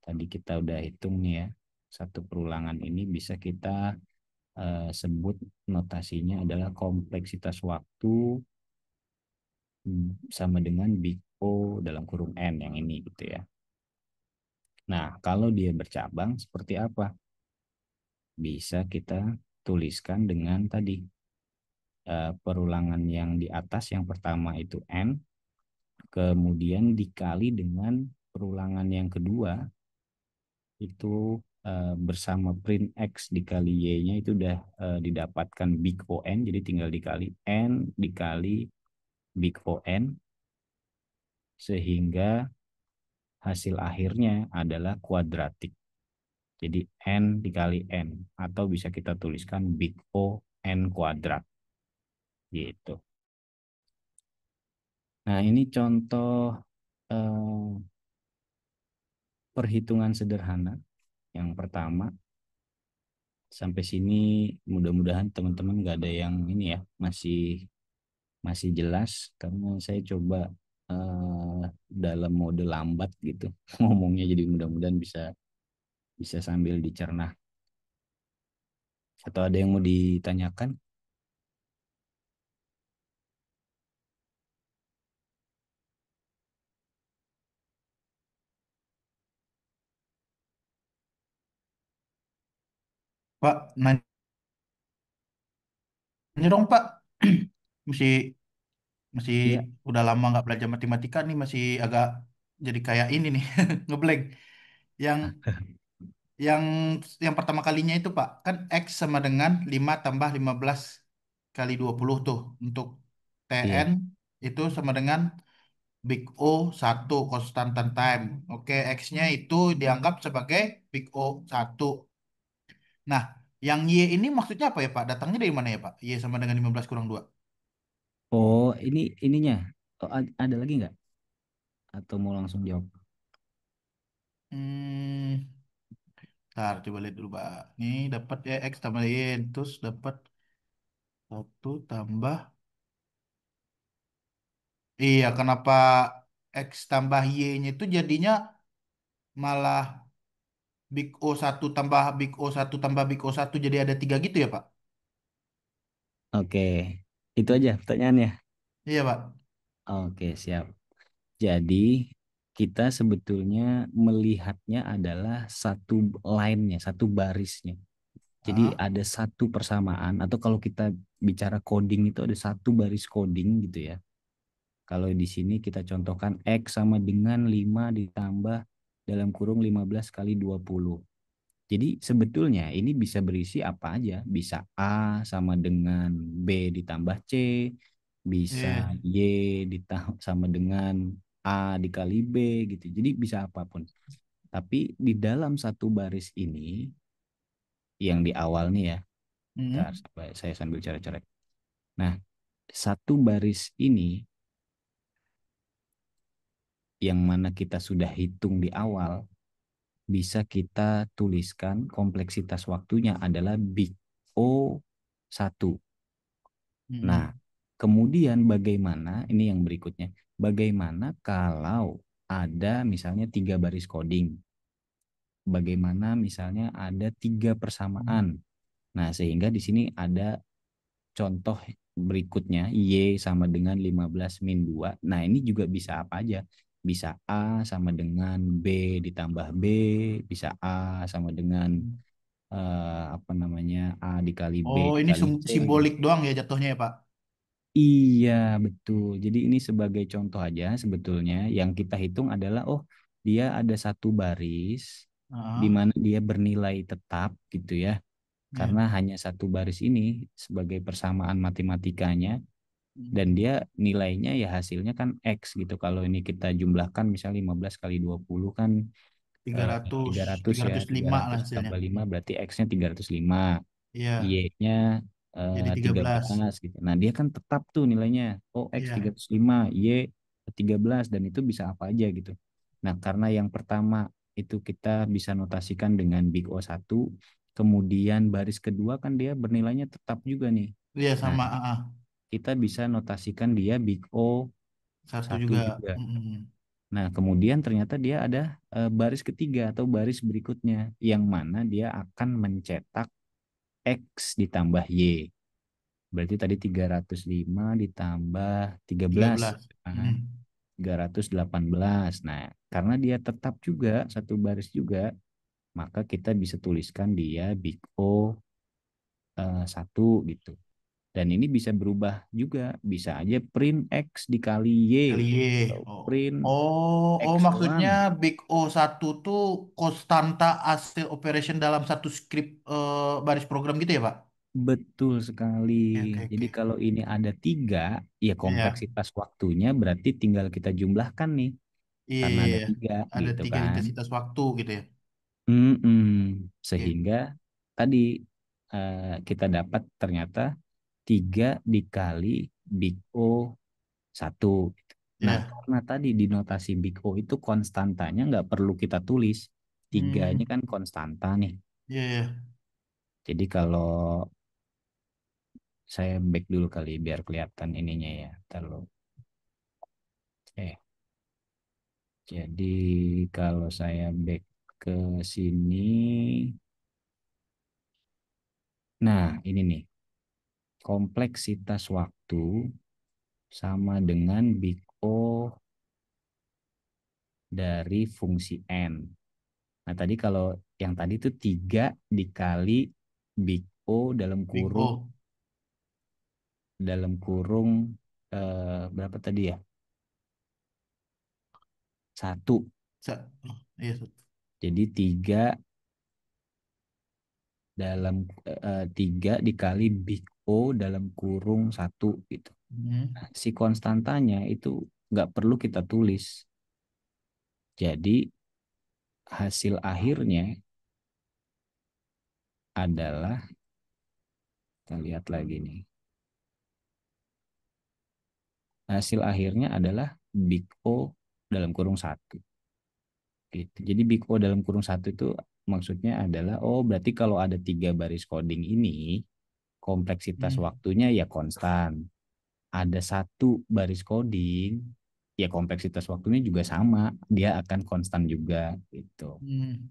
[SPEAKER 1] Tadi kita udah hitung nih ya. Satu perulangan ini bisa kita sebut notasinya adalah kompleksitas waktu sama dengan Big O dalam kurung N yang ini gitu ya. Nah, kalau dia bercabang seperti apa? Bisa kita tuliskan dengan tadi perulangan yang di atas, yang pertama itu N, kemudian dikali dengan perulangan yang kedua itu bersama print X dikali Y-nya itu udah didapatkan Big O-N, jadi tinggal dikali N dikali Big O-N, sehingga hasil akhirnya adalah kuadratik. Jadi N dikali N, atau bisa kita tuliskan Big O N kuadrat. Gitu. Nah, ini contoh perhitungan sederhana yang pertama. Sampai sini mudah-mudahan teman-teman nggak ada yang ini ya, masih jelas, karena saya coba dalam mode lambat gitu ngomongnya, jadi mudah-mudahan bisa bisa sambil dicerna. Atau ada yang mau ditanyakan?
[SPEAKER 5] Pak, nanya dong Pak. Masih masih
[SPEAKER 1] Iya.
[SPEAKER 5] udah lama nggak belajar matematika nih, masih agak jadi kayak ini nih ngeblank. Yang yang yang pertama kalinya itu Pak, kan X sama dengan 5 tambah 15 kali 20 tuh untuk TN
[SPEAKER 1] Iya.
[SPEAKER 5] itu sama dengan Big O 1 constant time. Oke, X-nya itu dianggap sebagai Big O 1. Nah, yang Y ini maksudnya apa ya Pak? Datangnya dari mana ya Pak? Y sama dengan 15 kurang 2.
[SPEAKER 1] Oh, ininya. Oh, ada lagi nggak? Atau mau langsung jawab?
[SPEAKER 5] Hmm, ntar coba lihat dulu Pak. Nih dapat ya X tambah Y. Terus dapat 1 tambah. Iya, kenapa X tambah Y-nya itu jadinya malah Big O1 tambah Big O1 tambah Big O1 jadi ada 3 gitu ya Pak?
[SPEAKER 1] Oke, itu aja pertanyaannya.
[SPEAKER 5] Iya Pak.
[SPEAKER 1] Oke, siap. Jadi kita sebetulnya melihatnya adalah satu line-nya, satu barisnya. Jadi
[SPEAKER 5] Ah,
[SPEAKER 1] ada satu persamaan, atau kalau kita bicara coding itu ada satu baris coding gitu ya. Kalau di sini kita contohkan X sama dengan 5 ditambah dalam kurung 15 kali 20. Jadi sebetulnya ini bisa berisi apa aja. Bisa A sama dengan B ditambah C, bisa
[SPEAKER 5] iya.
[SPEAKER 1] Y sama dengan A dikali B gitu. Jadi bisa apapun. Tapi di dalam satu baris ini yang di awal nih ya,
[SPEAKER 5] Hmm.
[SPEAKER 1] ntar saya sambil coret-coret. Nah, satu baris ini yang mana kita sudah hitung di awal, bisa kita tuliskan kompleksitas waktunya adalah big O 1. Nah,
[SPEAKER 5] Hmm.
[SPEAKER 1] kemudian bagaimana, ini yang berikutnya, bagaimana kalau ada misalnya 3 baris coding, bagaimana misalnya ada 3 persamaan. Nah, sehingga di sini ada contoh berikutnya, Y sama dengan 15 min 2. Nah, ini juga bisa apa aja? Bisa A sama dengan B ditambah B, bisa A sama dengan apa namanya, A dikali B
[SPEAKER 5] Oh, ini
[SPEAKER 1] dikali C.
[SPEAKER 5] simbolik doang ya jatuhnya ya, Pak?
[SPEAKER 1] Iya, betul. Jadi ini sebagai contoh aja sebetulnya yang kita hitung adalah, oh, dia ada satu baris di
[SPEAKER 5] Ah,
[SPEAKER 1] mana dia bernilai tetap gitu ya.
[SPEAKER 5] ya.
[SPEAKER 1] Karena hanya satu baris ini sebagai persamaan matematikanya, dan
[SPEAKER 5] Hmm.
[SPEAKER 1] dia nilainya ya hasilnya kan X gitu. Kalau ini kita jumlahkan misalnya 15 kali 20 kan
[SPEAKER 5] 300,
[SPEAKER 1] 300
[SPEAKER 5] tiga
[SPEAKER 1] ya.
[SPEAKER 5] ratus
[SPEAKER 1] tiga
[SPEAKER 5] lima lah
[SPEAKER 1] ratus
[SPEAKER 5] hasilnya.
[SPEAKER 1] tambah 5 berarti X-nya 305.
[SPEAKER 5] Iya,
[SPEAKER 1] Y-nya
[SPEAKER 5] jadi 13.
[SPEAKER 1] 13 gitu. Nah, dia kan tetap tuh nilainya. Oh, X
[SPEAKER 5] Iya.
[SPEAKER 1] 305, Y 13, dan itu bisa apa aja gitu. Nah, karena yang pertama itu kita bisa notasikan dengan big O1, kemudian baris kedua kan dia bernilainya tetap juga nih.
[SPEAKER 5] Iya
[SPEAKER 1] Nah,
[SPEAKER 5] sama
[SPEAKER 1] kita bisa notasikan dia big O
[SPEAKER 5] satu
[SPEAKER 1] satu
[SPEAKER 5] juga.
[SPEAKER 1] juga.
[SPEAKER 5] Mm-mm.
[SPEAKER 1] Nah, kemudian ternyata dia ada baris ketiga atau baris berikutnya yang mana dia akan mencetak X ditambah Y. Berarti tadi 305 ditambah 13
[SPEAKER 5] 13.
[SPEAKER 1] kan?
[SPEAKER 5] Mm.
[SPEAKER 1] 318. Nah, karena dia tetap juga satu baris juga, maka kita bisa tuliskan dia big O 1 gitu. Dan ini bisa berubah juga. Bisa aja print X dikali Y
[SPEAKER 5] Kali Y.
[SPEAKER 1] atau
[SPEAKER 5] Oh.
[SPEAKER 1] print
[SPEAKER 5] Oh,
[SPEAKER 1] X
[SPEAKER 5] maksudnya
[SPEAKER 1] doang.
[SPEAKER 5] Big O1 tuh konstanta hasil operation dalam satu script baris program gitu ya, Pak?
[SPEAKER 1] Betul sekali.
[SPEAKER 5] Oke, oke,
[SPEAKER 1] Jadi
[SPEAKER 5] oke.
[SPEAKER 1] kalau ini ada 3, ya
[SPEAKER 5] Iya,
[SPEAKER 1] kompleksitas waktunya berarti tinggal kita jumlahkan nih.
[SPEAKER 5] iya,
[SPEAKER 1] Karena
[SPEAKER 5] iya,
[SPEAKER 1] ada
[SPEAKER 5] iya.
[SPEAKER 1] 3
[SPEAKER 5] Ada
[SPEAKER 1] gitu
[SPEAKER 5] tiga
[SPEAKER 1] kan.
[SPEAKER 5] intensitas waktu gitu ya.
[SPEAKER 1] Mm-mm.
[SPEAKER 5] Oke.
[SPEAKER 1] Sehingga tadi kita dapat ternyata 3 dikali Big O 1. Nah,
[SPEAKER 5] Ya.
[SPEAKER 1] karena tadi di notasi Big O itu konstantanya nggak perlu kita tulis. Tiganya
[SPEAKER 5] Hmm.
[SPEAKER 1] kan konstanta nih.
[SPEAKER 5] Iya, iya.
[SPEAKER 1] Jadi kalau saya back dulu kali biar kelihatan ininya ya. Terlalu. Jadi kalau saya back ke sini, nah ini nih, kompleksitas waktu sama dengan Big O dari fungsi N. Nah, tadi kalau yang tadi itu 3 dikali Big O
[SPEAKER 5] Big O.
[SPEAKER 1] dalam kurung berapa tadi ya? 1.
[SPEAKER 5] Oh, iya.
[SPEAKER 1] Jadi 3 3 dikali Big O dalam kurung 1 gitu.
[SPEAKER 5] Hmm.
[SPEAKER 1] Nah, si konstantanya itu nggak perlu kita tulis. Jadi hasil akhirnya adalah, kita lihat lagi nih. Hasil akhirnya adalah Big O dalam kurung 1. Gitu. Jadi Big O dalam kurung 1 itu maksudnya adalah, oh berarti kalau ada 3 baris coding ini, kompleksitas
[SPEAKER 5] Hmm.
[SPEAKER 1] waktunya ya konstan. Ada 1 baris coding, ya kompleksitas waktunya juga sama, dia akan konstan juga gitu.
[SPEAKER 5] Hmm.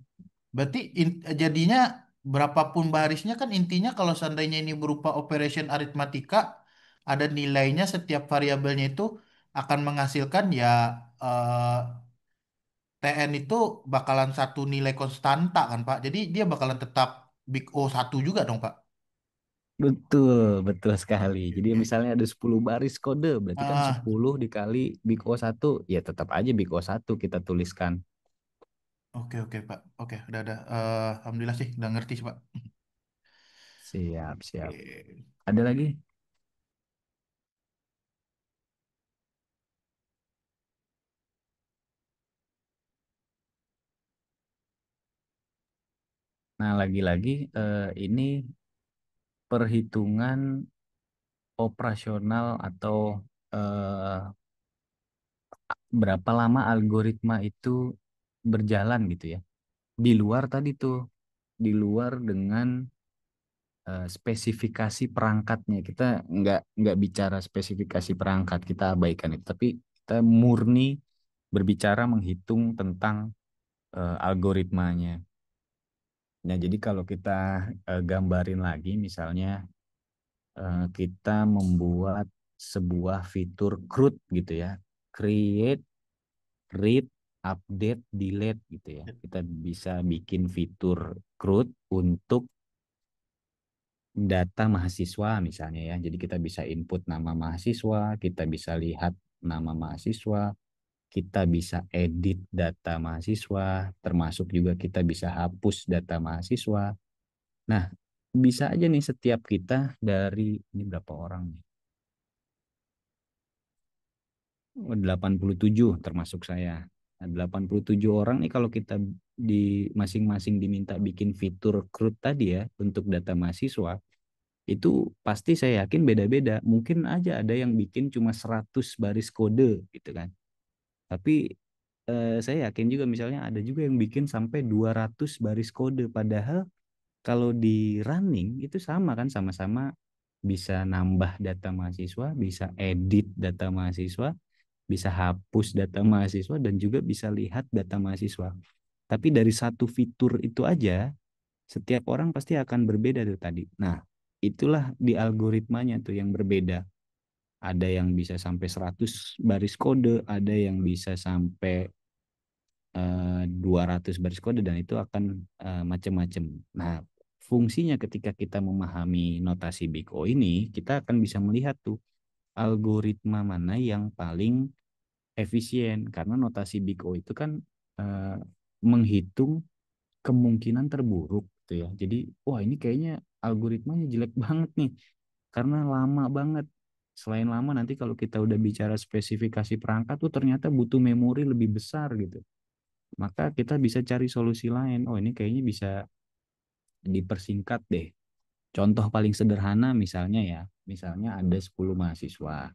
[SPEAKER 5] Berarti jadinya berapapun barisnya kan intinya kalau seandainya ini berupa operation aritmatika ada nilainya setiap variabelnya itu akan menghasilkan ya eh, TN itu bakalan satu nilai konstanta kan Pak. Jadi dia bakalan tetap big O1 juga dong Pak.
[SPEAKER 1] Betul, betul sekali. Jadi
[SPEAKER 5] Oke.
[SPEAKER 1] misalnya ada 10 baris kode, berarti kan
[SPEAKER 5] Ah,
[SPEAKER 1] 10 dikali Big O1, ya tetap aja Big O1 kita tuliskan.
[SPEAKER 5] oke oke Pak. Oke, udah. Alhamdulillah sih udah ngerti sih Pak.
[SPEAKER 1] Siap, siap.
[SPEAKER 5] Oke.
[SPEAKER 1] Ada lagi? Nah, lagi-lagi ini perhitungan operasional atau eh, berapa lama algoritma itu berjalan gitu ya. Di luar tadi tuh, di luar dengan spesifikasi perangkatnya. Kita nggak bicara spesifikasi perangkat, kita abaikan itu. Tapi kita murni berbicara menghitung tentang algoritmanya. Nah, jadi kalau kita gambarin lagi, misalnya kita membuat sebuah fitur CRUD gitu ya, create, read, update, delete gitu ya. Kita bisa bikin fitur CRUD untuk data mahasiswa misalnya ya. Jadi kita bisa input nama mahasiswa, kita bisa lihat nama mahasiswa, kita bisa edit data mahasiswa, termasuk juga kita bisa hapus data mahasiswa. Nah, bisa aja nih setiap kita dari ini berapa orang nih? 87 termasuk saya. Nah, 87 orang nih kalau kita di masing-masing diminta bikin fitur CRUD tadi ya untuk data mahasiswa, itu pasti saya yakin beda-beda. Mungkin aja ada yang bikin cuma 100 baris kode gitu kan. Tapi saya yakin juga misalnya ada juga yang bikin sampai 200 baris kode. Padahal kalau di running itu sama kan, sama-sama bisa nambah data mahasiswa, bisa edit data mahasiswa, bisa hapus data mahasiswa, dan juga bisa lihat data mahasiswa. Tapi dari satu fitur itu aja, setiap orang pasti akan berbeda tuh tadi. Nah, itulah di algoritmanya tuh yang berbeda. Ada yang bisa sampai 100 baris kode, ada yang bisa sampai 200 baris kode, dan itu akan macam-macam. Nah, fungsinya ketika kita memahami notasi Big O ini, kita akan bisa melihat tuh algoritma mana yang paling efisien, karena notasi Big O itu kan eh, menghitung kemungkinan terburuk gitu ya. Jadi, wah ini kayaknya algoritmanya jelek banget nih karena lama banget. Selain lama, nanti kalau kita udah bicara spesifikasi perangkat tuh ternyata butuh memori lebih besar gitu. Maka kita bisa cari solusi lain. Oh, ini kayaknya bisa dipersingkat deh. Contoh paling sederhana misalnya ya, misalnya ada 10 mahasiswa.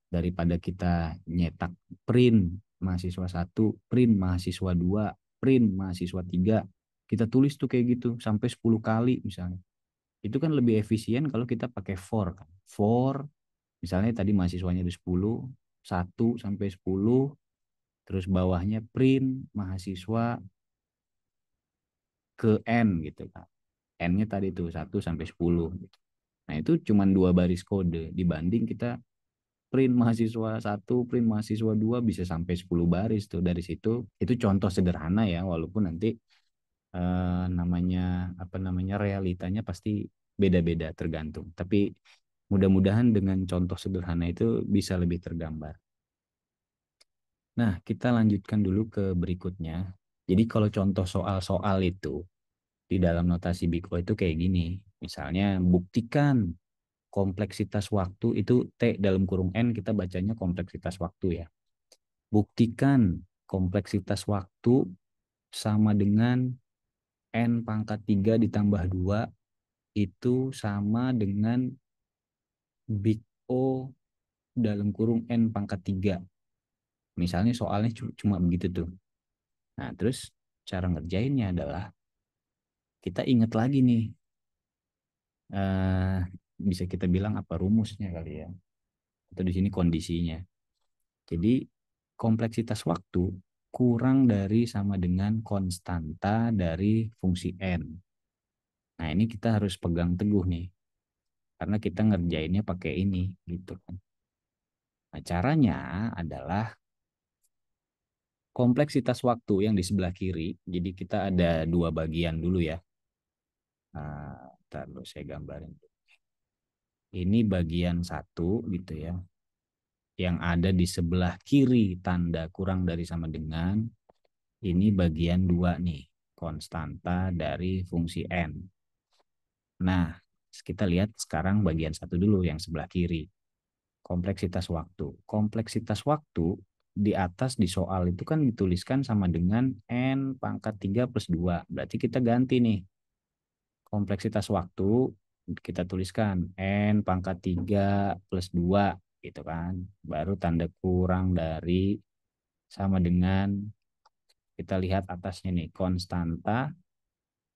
[SPEAKER 1] Daripada kita nyetak print mahasiswa 1, print mahasiswa 2, print mahasiswa 3, kita tulis tuh kayak gitu sampai 10 kali misalnya. Itu kan lebih efisien kalau kita pakai for kan. For misalnya tadi mahasiswanya ada 10, 1 sampai 10, terus bawahnya print mahasiswa ke N gitu kan. N-nya tadi tuh 1 sampai 10 gitu. Nah, itu cuma 2 baris kode dibanding kita print mahasiswa 1, print mahasiswa 2 bisa sampai 10 baris tuh. Dari situ itu contoh sederhana ya, walaupun nanti namanya apa namanya realitanya pasti beda-beda tergantung. Tapi mudah-mudahan dengan contoh sederhana itu bisa lebih tergambar. Nah, kita lanjutkan dulu ke berikutnya. Jadi kalau contoh soal-soal itu di dalam notasi Big O itu kayak gini. Misalnya buktikan kompleksitas waktu itu T dalam kurung N, kita bacanya kompleksitas waktu ya. Buktikan kompleksitas waktu sama dengan N pangkat 3 ditambah 2 itu sama dengan Big O dalam kurung N pangkat 3. Misalnya soalnya cuma begitu tuh. Nah, terus cara ngerjainnya adalah kita ingat lagi nih, eh, bisa kita bilang apa rumusnya kali ya, atau di sini kondisinya. Jadi kompleksitas waktu kurang dari sama dengan konstanta dari fungsi N. Nah, ini kita harus pegang teguh nih, karena kita ngerjainnya pakai ini gitu kan. Nah, caranya adalah kompleksitas waktu yang di sebelah kiri. Jadi kita ada 2 bagian dulu ya. Nah, taruh saya gambarin. Ini bagian 1 gitu ya. Yang ada di sebelah kiri tanda kurang dari sama dengan. Ini bagian 2 nih, konstanta dari fungsi N. Nah, kita lihat sekarang bagian 1 dulu yang sebelah kiri. Kompleksitas waktu. Kompleksitas waktu di atas di soal itu kan dituliskan sama dengan N pangkat 3 plus 2. Berarti kita ganti nih. kompleksitas waktu kita tuliskan N pangkat 3 plus 2 gitu kan. Baru tanda kurang dari sama dengan, kita lihat atasnya nih, konstanta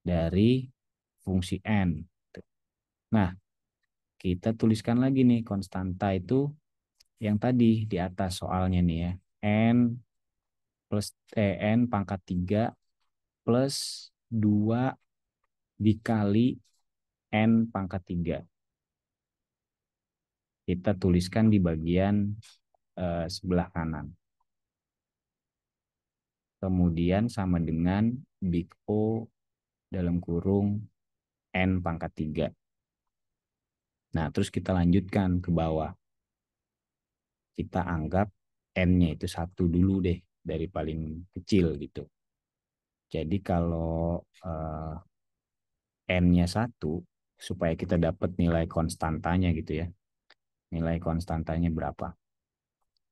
[SPEAKER 1] dari fungsi N. Nah, kita tuliskan lagi nih konstanta itu yang tadi di atas soalnya nih ya. N plus N pangkat 3 plus 2 dikali N pangkat 3. Kita tuliskan di bagian sebelah kanan. Kemudian sama dengan big O dalam kurung N pangkat 3. Nah, terus kita lanjutkan ke bawah. Kita anggap N-nya itu 1 dulu deh, dari paling kecil gitu. Jadi kalau N-nya 1, supaya kita dapat nilai konstantanya gitu ya. Nilai konstantanya berapa?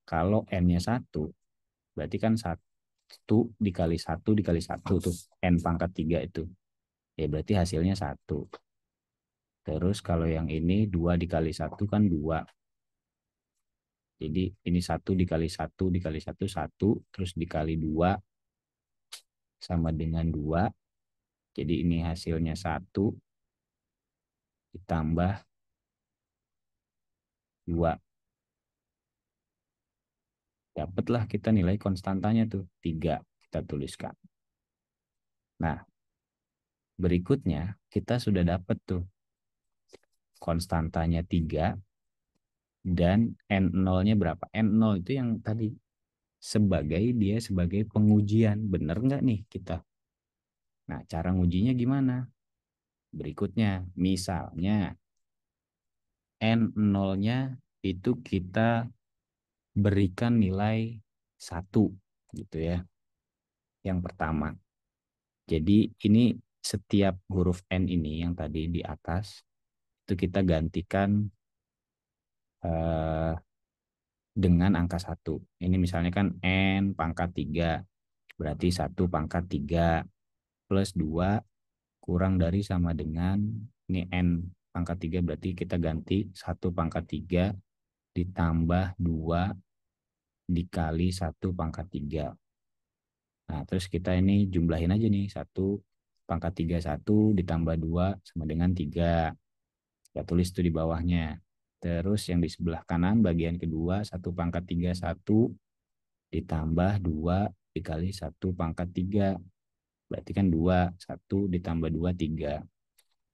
[SPEAKER 1] Kalau N-nya 1, berarti kan 1 dikali 1 dikali 1 tuh, N pangkat 3 itu. Ya berarti hasilnya 1. Terus kalau yang ini 2 dikali 1 kan 2. Jadi ini 1 dikali 1 dikali 1, 1. Terus dikali 2 sama dengan 2. Jadi ini hasilnya 1 ditambah 2. Dapatlah kita nilai konstantanya tuh, 3. Kita tuliskan. Nah, berikutnya kita sudah dapat tuh konstantanya 3 dan N0-nya berapa? N0 itu yang tadi dia sebagai pengujian. Bener nggak nih kita? Nah, cara ngujinya gimana? Berikutnya, misalnya N0-nya itu kita berikan nilai 1 gitu ya. Yang pertama. Jadi ini setiap huruf N ini yang tadi di atas itu kita gantikan dengan angka 1. Ini misalnya kan N pangkat 3. Berarti 1 pangkat 3 plus 2 kurang dari sama dengan, ini N pangkat 3 berarti kita ganti 1 pangkat 3 ditambah 2 dikali 1 pangkat 3. Nah, terus kita ini jumlahin aja nih, 1 pangkat 3 1 ditambah 2 sama dengan 3. Kita tulis itu di bawahnya. Terus yang di sebelah kanan bagian kedua, 1 pangkat 3 1 ditambah 2 dikali 1 pangkat 3. Berarti kan 2, 1 ditambah 2, 3.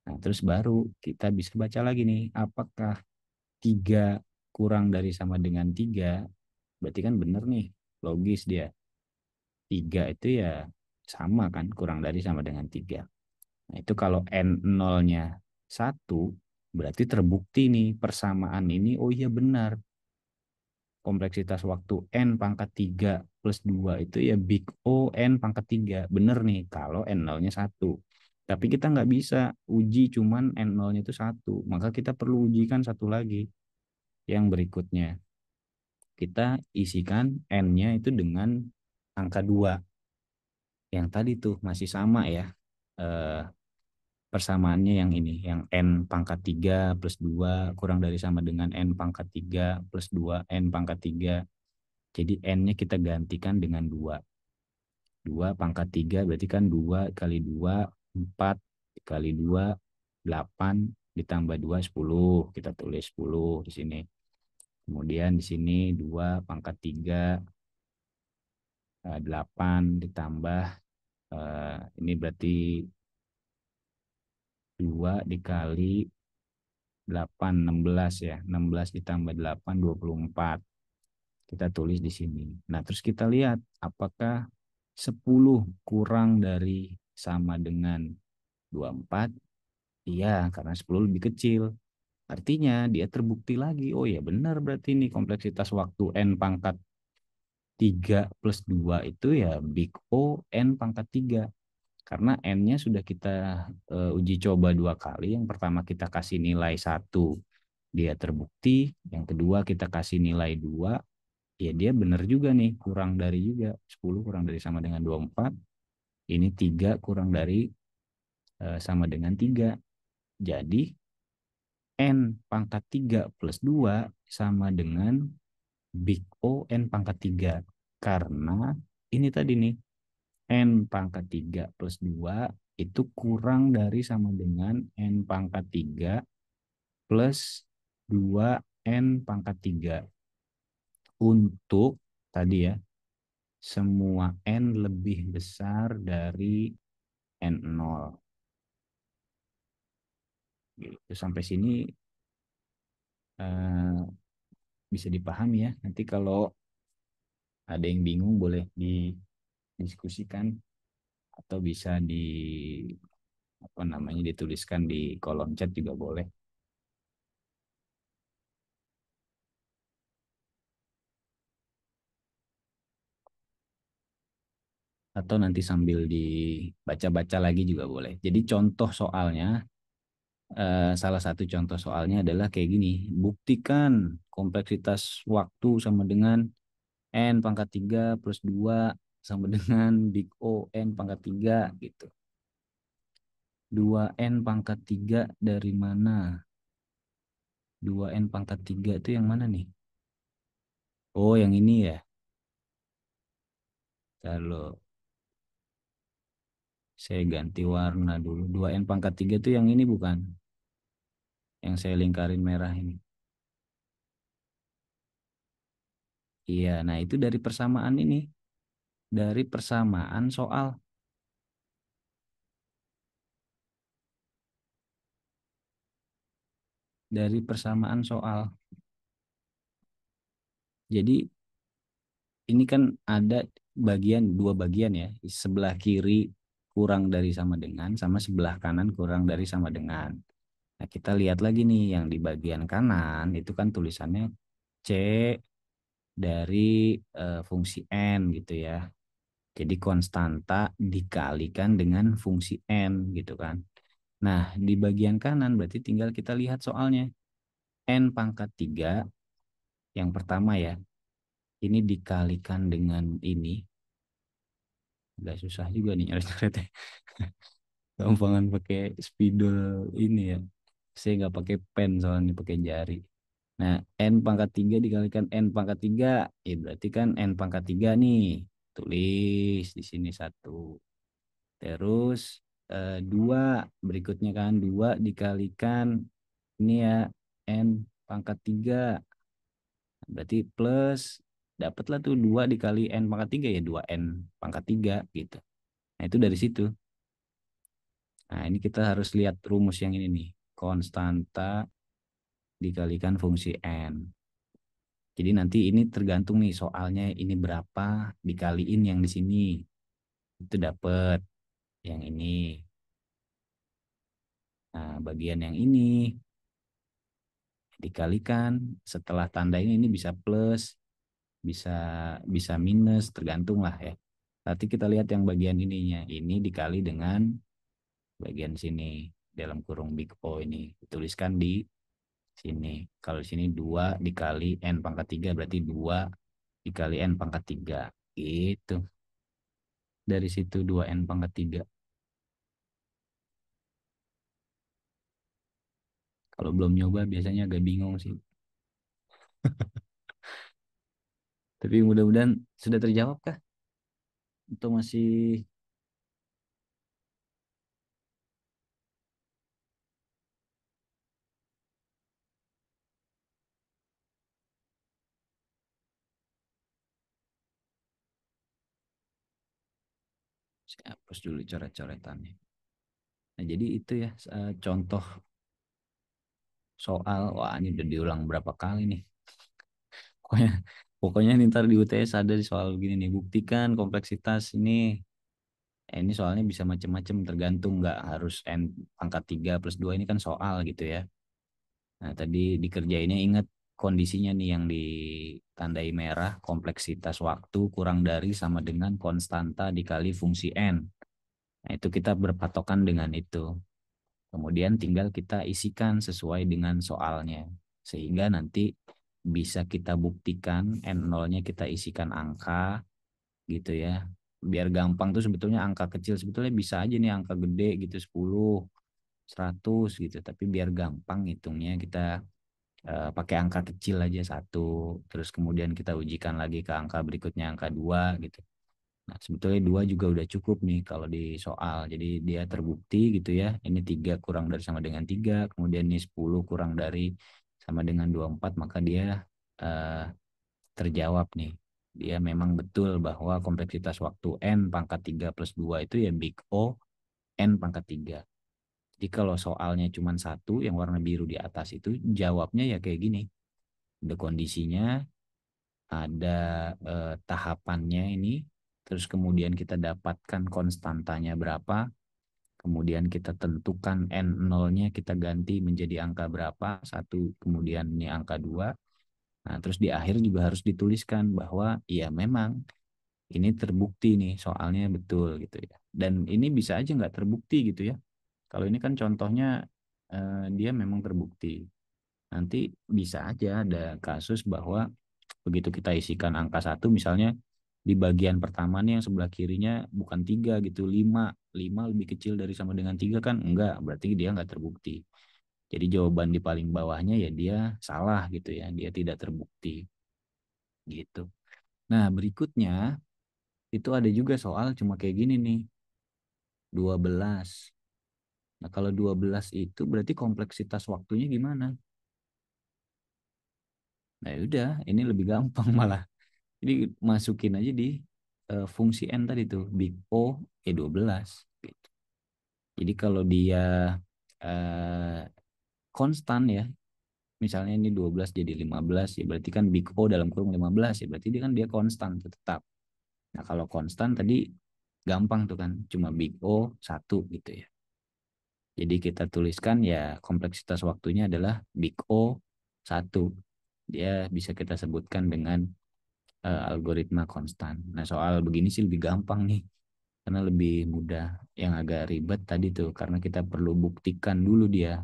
[SPEAKER 1] Nah, terus baru kita bisa baca lagi nih, apakah 3 kurang dari sama dengan 3? Berarti kan benar nih, logis dia. 3 itu ya sama kan, kurang dari sama dengan 3. Nah, itu kalau N0-nya 1, berarti terbukti nih persamaan ini, oh iya benar. Kompleksitas waktu N pangkat 3 plus 2 itu ya big O N pangkat 3. Bener nih kalau N0-nya 1. Tapi kita nggak bisa uji cuman N0-nya itu 1. Maka kita perlu ujikan satu lagi. Yang berikutnya. Kita isikan N-nya itu dengan angka 2. Yang tadi tuh masih sama ya. Persamaannya yang ini. Yang N pangkat 3 plus 2 kurang dari sama dengan N pangkat 3 plus 2 N pangkat 3. Jadi N-nya kita gantikan dengan 2. 2 pangkat 3 berarti kan 2 kali 2, 4 kali 2, 8 ditambah 2, 10. Kita tulis 10 di sini. Kemudian di sini 2 pangkat 3, 8 ditambah, ini berarti 2 dikali 8, 16 ya. 16 ditambah 8, 24. Kita tulis di sini. Nah, terus kita lihat apakah 10 kurang dari sama dengan 24. Iya, karena 10 lebih kecil. Artinya dia terbukti lagi. Oh ya benar, berarti ini kompleksitas waktu N pangkat 3 plus 2 itu ya big O N pangkat 3. Karena N-nya sudah kita uji coba 2 kali. Yang pertama kita kasih nilai 1, dia terbukti. Yang kedua kita kasih nilai 2, ya dia benar juga nih, kurang dari juga. 10 kurang dari sama dengan 24. Ini 3 kurang dari sama dengan 3. Jadi N pangkat 3 plus 2 sama dengan Big O N pangkat 3. Karena ini tadi nih, N pangkat 3 plus 2 itu kurang dari sama dengan N pangkat 3 plus 2N pangkat 3. Untuk tadi ya, semua N lebih besar dari N0. Gitu. Sampai sini bisa dipahami ya. Nanti kalau ada yang bingung boleh didiskusikan atau bisa dituliskan di kolom chat juga boleh. Atau nanti sambil dibaca-baca lagi juga boleh. Jadi contoh soalnya, salah satu contoh soalnya adalah kayak gini. Buktikan kompleksitas waktu sama dengan N pangkat 3 plus 2 sama dengan Big O N pangkat 3 gitu. 2N pangkat 3 dari mana? 2N pangkat 3 itu yang mana nih? Oh, yang ini ya. Kalau saya ganti warna dulu. 2N pangkat 3 itu yang ini bukan? Yang saya lingkarin merah ini. Iya, nah itu dari persamaan ini. Dari persamaan soal. Dari persamaan soal. Jadi ini kan ada dua bagian ya. Sebelah kiri kurang dari sama dengan, sama sebelah kanan kurang dari sama dengan. Nah, kita lihat lagi nih yang di bagian kanan itu kan tulisannya C dari fungsi N gitu ya. Jadi konstanta dikalikan dengan fungsi N gitu kan. Nah, di bagian kanan berarti tinggal kita lihat soalnya. N pangkat 3 yang pertama ya. Ini dikalikan dengan ini. Agak susah juga nih nyoret-nyoretnya. Gampangan pakai spidol ini ya. Saya nggak pakai pen soalnya pakai jari. Nah, N pangkat 3 dikalikan N pangkat 3. Ya berarti kan N pangkat 3 nih. Tulis di sini 1. Terus 2 berikutnya kan 2 dikalikan ini ya N pangkat 3. Berarti plus dapatlah tuh 2 dikali N pangkat 3 ya 2N pangkat 3 gitu. Nah, itu dari situ. Nah, ini kita harus lihat rumus yang ini nih. Konstanta dikalikan fungsi N. Jadi nanti ini tergantung nih soalnya ini berapa dikaliin yang di sini. Itu dapat yang ini. Nah, bagian yang ini dikalikan setelah tanda ini bisa plus, bisa bisa minus, tergantung lah ya. Nanti kita lihat yang bagian ininya. Ini dikali dengan bagian sini dalam kurung Big O ini. Dituliskan di sini. Kalau di sini 2 dikali N pangkat 3 berarti 2 dikali N pangkat 3. Gitu. Dari situ 2N pangkat 3. Kalau belum nyoba biasanya agak bingung sih. Tapi mudah-mudahan sudah terjawab kah? Atau masih saya hapus dulu coret-coretannya. Nah, jadi itu ya contoh soal. Wah, ini udah diulang berapa kali nih. Pokoknya pokoknya ntar di UTS ada di soal begini nih. Buktikan kompleksitas ini. Ini soalnya bisa macam-macam tergantung nggak harus N pangkat 3 plus 2 ini kan soal gitu ya. Nah, tadi dikerjainnya ingat kondisinya nih yang ditandai merah, kompleksitas waktu kurang dari sama dengan konstanta dikali fungsi N. Nah, itu kita berpatokan dengan itu. Kemudian tinggal kita isikan sesuai dengan soalnya. Sehingga nanti bisa kita buktikan N0-nya kita isikan angka gitu ya. biar gampang tuh sebetulnya angka kecil sebetulnya bisa aja nih angka gede gitu 10, 100 gitu. Tapi biar gampang hitungnya kita pakai angka kecil aja 1, terus kemudian kita ujikan lagi ke angka berikutnya angka 2 gitu. Nah, sebetulnya 2 juga udah cukup nih kalau di soal. Jadi dia terbukti gitu ya. Ini 3 kurang dari sama dengan 3, kemudian ini 10 kurang dari sama dengan 24, maka dia eh, terjawab nih. Dia memang betul bahwa kompleksitas waktu N pangkat 3 plus 2 itu ya big O N pangkat 3. Jadi kalau soalnya cuma satu yang warna biru di atas itu jawabnya ya kayak gini. Ada kondisinya, ada tahapannya ini, terus kemudian kita dapatkan konstantanya berapa, kemudian kita tentukan N0-nya kita ganti menjadi angka berapa, 1, kemudian ini angka 2. Nah, terus di akhir juga harus dituliskan bahwa ya memang ini terbukti nih soalnya betul gitu ya. Dan ini bisa aja nggak terbukti gitu ya. Kalau ini kan contohnya dia memang terbukti. Nanti bisa aja ada kasus bahwa begitu kita isikan angka 1 misalnya di bagian pertama nih yang sebelah kirinya bukan 3 gitu, 5. 5 lebih kecil dari sama dengan 3 kan enggak, berarti dia enggak terbukti. Jadi jawaban di paling bawahnya ya dia salah gitu ya, dia tidak terbukti gitu. Nah, berikutnya itu ada juga soal cuma kayak gini nih, 12. Nah, kalau 12 itu berarti kompleksitas waktunya gimana? Nah, udah, ini lebih gampang malah. Jadi masukin aja di fungsi N tadi tuh, big O E12 gitu. Jadi kalau dia eh, konstan ya, misalnya ini 12 jadi 15 ya berarti kan big O dalam kurung 15 ya berarti dia konstan tetap. Nah, kalau konstan tadi gampang tuh kan, cuma big O 1 gitu ya. Jadi kita tuliskan ya kompleksitas waktunya adalah big O 1. Dia bisa kita sebutkan dengan algoritma konstan. Nah, soal begini sih lebih gampang nih, karena lebih mudah. Yang agak ribet tadi tuh, karena kita perlu buktikan dulu dia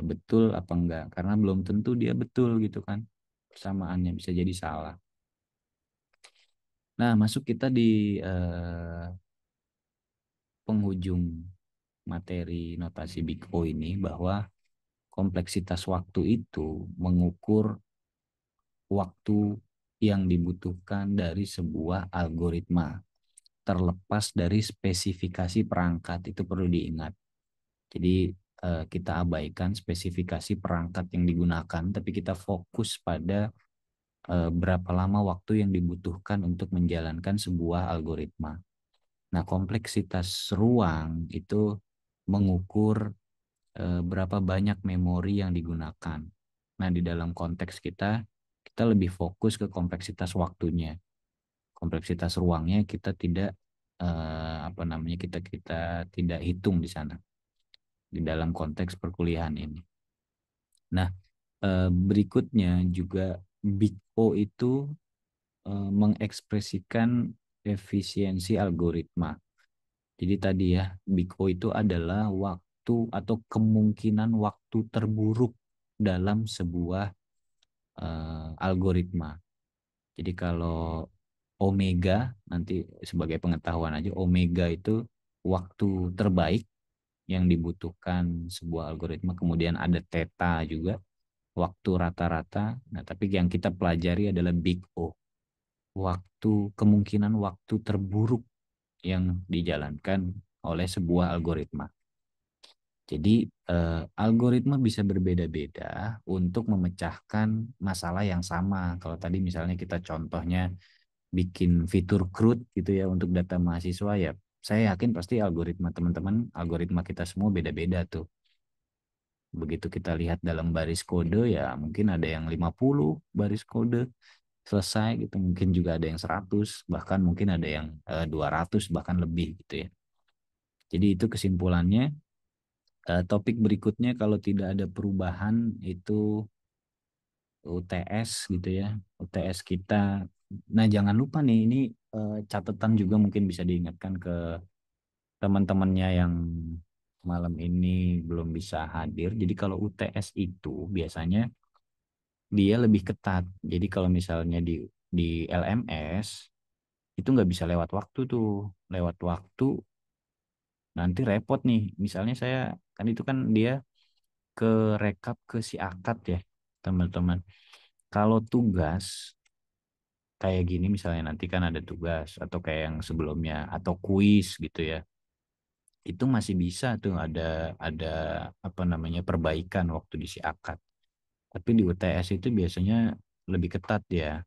[SPEAKER 1] betul apa enggak, karena belum tentu dia betul gitu kan, persamaannya bisa jadi salah. Nah, masuk kita di penghujung materi notasi Big O ini, bahwa kompleksitas waktu itu mengukur waktu yang dibutuhkan dari sebuah algoritma terlepas dari spesifikasi perangkat. Itu perlu diingat. Jadi kita abaikan spesifikasi perangkat yang digunakan, tapi kita fokus pada berapa lama waktu yang dibutuhkan untuk menjalankan sebuah algoritma. Nah, kompleksitas ruang itu mengukur berapa banyak memori yang digunakan. Nah, di dalam konteks kita lebih fokus ke kompleksitas waktunya. Kompleksitas ruangnya kita tidak kita tidak hitung di sana di dalam konteks perkuliahan ini. Nah, berikutnya juga Big O itu mengekspresikan efisiensi algoritma. Jadi tadi ya, Big O itu adalah waktu atau kemungkinan waktu terburuk dalam sebuah algoritma. Jadi kalau omega, nanti sebagai pengetahuan aja, omega itu waktu terbaik yang dibutuhkan sebuah algoritma. Kemudian ada theta juga, waktu rata-rata. Nah, tapi yang kita pelajari adalah Big O, kemungkinan waktu terburuk yang dijalankan oleh sebuah algoritma. Jadi algoritma bisa berbeda-beda untuk memecahkan masalah yang sama. Kalau tadi misalnya kita contohnya bikin fitur CRUD gitu ya untuk data mahasiswa, ya saya yakin pasti algoritma teman-teman, algoritma kita semua beda-beda tuh. Begitu kita lihat dalam baris kode ya mungkin ada yang 50 baris kode selesai gitu, mungkin juga ada yang 100, bahkan mungkin ada yang 200 bahkan lebih gitu ya. Jadi itu kesimpulannya. Topik berikutnya kalau tidak ada perubahan itu UTS gitu ya, UTS kita. Nah, jangan lupa nih, ini catatan juga mungkin bisa diingatkan ke teman-temannya yang malam ini belum bisa hadir. Jadi kalau UTS itu biasanya dia lebih ketat. Jadi kalau misalnya di LMS itu nggak bisa lewat waktu tuh. Lewat waktu nanti repot nih. Misalnya saya kan itu kan dia ke rekap ke si akad ya teman-teman. Kalau tugas kayak gini misalnya nanti kan ada tugas atau kayak yang sebelumnya atau kuis gitu ya. Itu masih bisa tuh ada apa namanya perbaikan waktu di si akad. Tapi di UTS itu biasanya lebih ketat ya.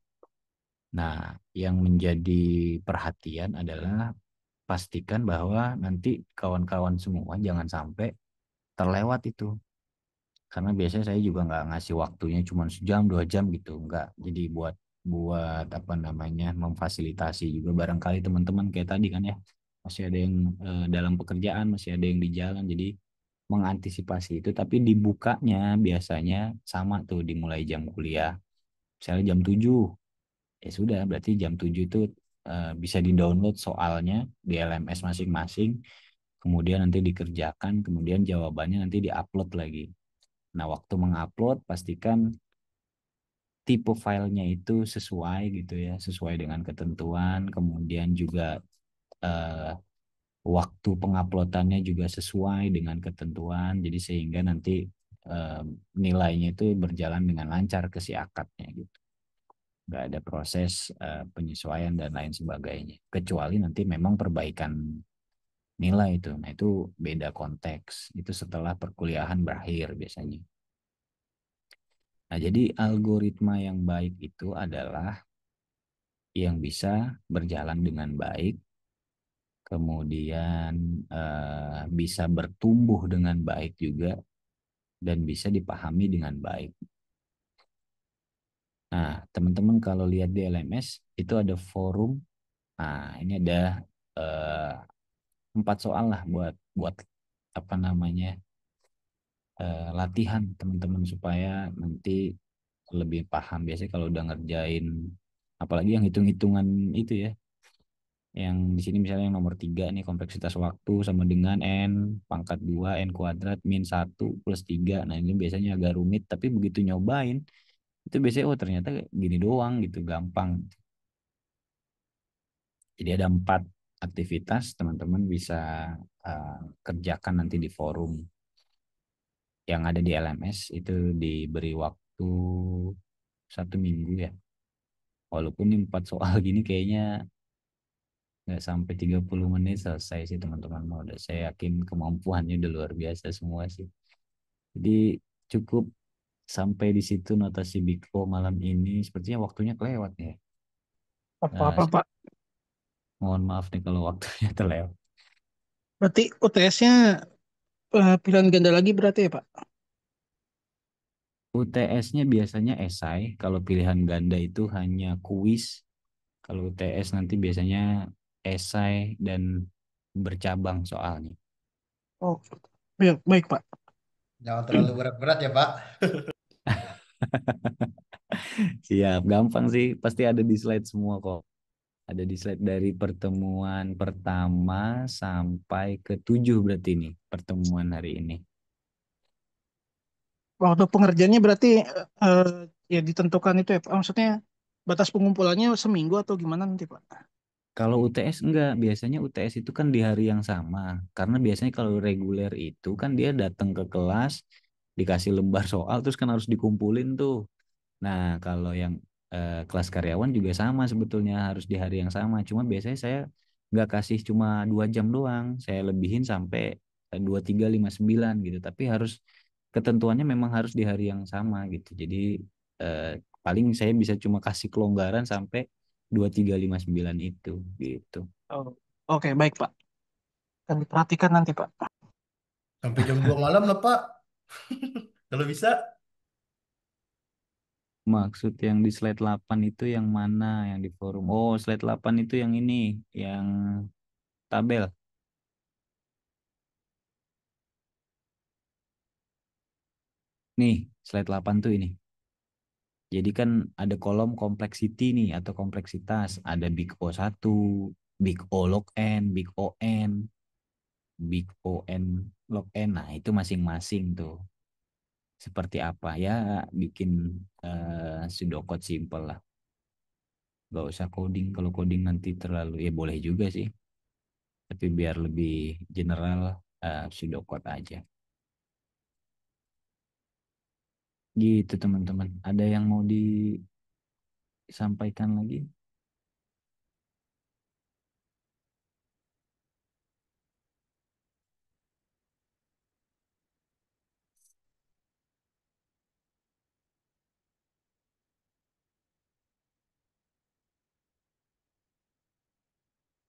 [SPEAKER 1] Nah, yang menjadi perhatian adalah pastikan bahwa nanti kawan-kawan semua jangan sampai terlewat itu. Karena biasanya saya juga nggak ngasih waktunya cuma sejam 2 jam gitu, nggak. Jadi buat buat apa namanya memfasilitasi juga barangkali teman-teman kayak tadi kan ya masih ada yang dalam pekerjaan, masih ada yang di jalan, jadi mengantisipasi itu. Tapi dibukanya biasanya sama tuh dimulai jam kuliah, misalnya jam 7, ya sudah berarti jam 7 itu bisa di-download soalnya di LMS masing-masing, kemudian nanti dikerjakan, kemudian jawabannya nanti di-upload lagi. Nah, waktu mengupload pastikan tipe filenya itu sesuai gitu ya, sesuai dengan ketentuan, kemudian juga eh, waktu penguploadannya juga sesuai dengan ketentuan, jadi sehingga nanti eh, nilainya itu berjalan dengan lancar ke si akadnya gitu. Nggak ada proses penyesuaian dan lain sebagainya. Kecuali nanti memang perbaikan nilai itu. Nah, itu beda konteks. Itu setelah perkuliahan berakhir biasanya. Nah, jadi algoritma yang baik itu adalah yang bisa berjalan dengan baik, kemudian bisa bertumbuh dengan baik juga, dan bisa dipahami dengan baik. Nah, teman-teman kalau lihat di LMS itu ada forum. Nah, ini ada eh, 4 soal lah buat buat apa namanya latihan teman-teman supaya nanti lebih paham. Biasanya kalau udah ngerjain apalagi yang hitung-hitungan itu ya, yang di sini misalnya yang nomor 3 nih, kompleksitas waktu sama dengan n pangkat 2 n kuadrat min 1 plus 3. Nah, ini biasanya agak rumit, tapi begitu nyobain itu biasanya oh ternyata gini doang gitu, gampang. Jadi ada 4 aktivitas teman-teman bisa kerjakan nanti di forum yang ada di LMS. Itu diberi waktu 1 minggu ya. Walaupun ini 4 soal gini kayaknya nggak sampai 30 menit selesai sih teman-teman. Udah saya yakin kemampuannya udah luar biasa semua sih. Jadi cukup sampai di situ notasi Biko malam ini. Sepertinya waktunya kelewat ya. Nah,
[SPEAKER 2] Apa-apa, Pak.
[SPEAKER 1] mohon maaf nih kalau waktunya terlewat.
[SPEAKER 2] Berarti UTS-nya pilihan ganda lagi berarti ya, Pak?
[SPEAKER 1] UTS-nya biasanya esai, kalau pilihan ganda itu hanya kuis. Kalau UTS nanti biasanya esai dan bercabang soalnya.
[SPEAKER 2] Oh, ya, baik, Pak.
[SPEAKER 3] Jangan terlalu berat-berat ya, Pak.
[SPEAKER 1] Siap, gampang sih, pasti ada di slide semua kok. Ada di slide dari pertemuan pertama sampai ke 7 berarti ini, pertemuan hari ini.
[SPEAKER 2] Waktu pengerjaannya berarti eh, ya ditentukan itu ya, Pak. Maksudnya batas pengumpulannya seminggu atau gimana nanti, Pak?
[SPEAKER 1] Kalau UTS enggak, biasanya UTS itu kan di hari yang sama. Karena biasanya kalau reguler itu kan dia datang ke kelas, dikasih lembar soal, terus kan harus dikumpulin tuh. Nah, kalau yang kelas karyawan juga sama sebetulnya, harus di hari yang sama. Cuma biasanya saya nggak kasih cuma 2 jam doang, saya lebihin sampai 2359 gitu. Tapi harus ketentuannya memang harus di hari yang sama gitu. Jadi eh, paling saya bisa cuma kasih kelonggaran sampai 2359 itu gitu.
[SPEAKER 2] Oh, oke, baik, Pak. Akan diperhatikan nanti, Pak.
[SPEAKER 3] Sampai jam 2 malam lah, Pak. Kalau bisa.
[SPEAKER 1] Maksud yang di slide 8 itu yang mana yang di forum? Oh, slide 8 itu yang ini, yang tabel. Nih, slide 8 tuh ini. Jadi kan ada kolom complexity nih atau kompleksitas. Ada big O1, big O log N, big O N, big O N log N. Nah, itu masing-masing tuh. Seperti apa ya, bikin pseudocode simple lah. Nggak usah coding. Kalau coding nanti terlalu, ya boleh juga sih. Tapi biar lebih general, pseudocode aja. Gitu teman-teman. Ada yang mau disampaikan lagi?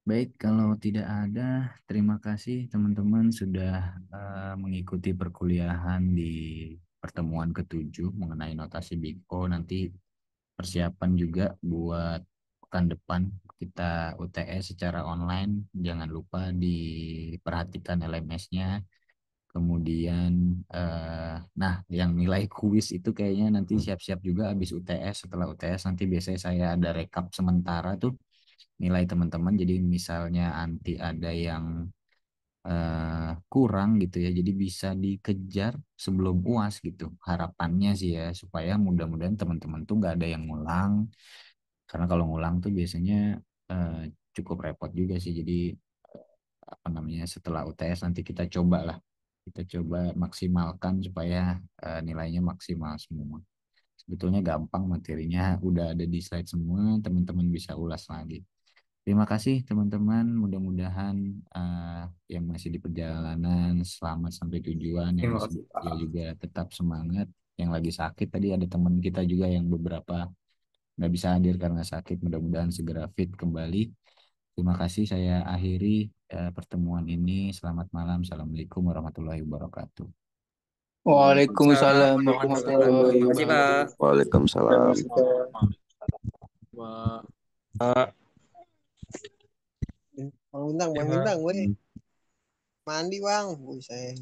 [SPEAKER 1] Baik, kalau tidak ada, terima kasih teman-teman sudah mengikuti perkuliahan di pertemuan ketujuh mengenai notasi Big O. Nanti persiapan juga buat pekan depan kita UTS secara online. Jangan lupa diperhatikan LMS-nya. Kemudian, nah yang nilai kuis itu kayaknya nanti siap-siap juga habis UTS. Setelah UTS nanti biasanya saya ada rekap sementara tuh nilai teman-teman. Jadi misalnya anti ada yang kurang gitu ya, jadi bisa dikejar sebelum UAS gitu. Harapannya sih ya, supaya mudah-mudahan teman-teman tuh nggak ada yang ngulang. Karena kalau ngulang tuh biasanya eh, cukup repot juga sih. Jadi apa namanya, setelah UTS nanti kita coba maksimalkan supaya nilainya maksimal semua. Sebetulnya gampang, materinya udah ada di slide semua, teman-teman bisa ulas lagi. Terima kasih teman-teman, mudah-mudahan yang masih di perjalanan selamat sampai tujuan, yang
[SPEAKER 6] Terima
[SPEAKER 1] masih
[SPEAKER 6] kasih, Pak.
[SPEAKER 1] bekerja juga tetap semangat, yang lagi sakit tadi ada teman kita juga yang beberapa nggak bisa hadir karena sakit, mudah-mudahan segera fit kembali. Terima kasih, saya akhiri pertemuan ini. Selamat malam, Assalamualaikum warahmatullahi wabarakatuh.
[SPEAKER 7] Waalaikumsalam
[SPEAKER 6] Waalaikumsalam.
[SPEAKER 7] warahmatullahi
[SPEAKER 6] Terima kasih, Pak.
[SPEAKER 7] wabarakatuh.
[SPEAKER 4] Waalaikumsalam.
[SPEAKER 8] Bang Bintang, weh. Mandi bang, buset.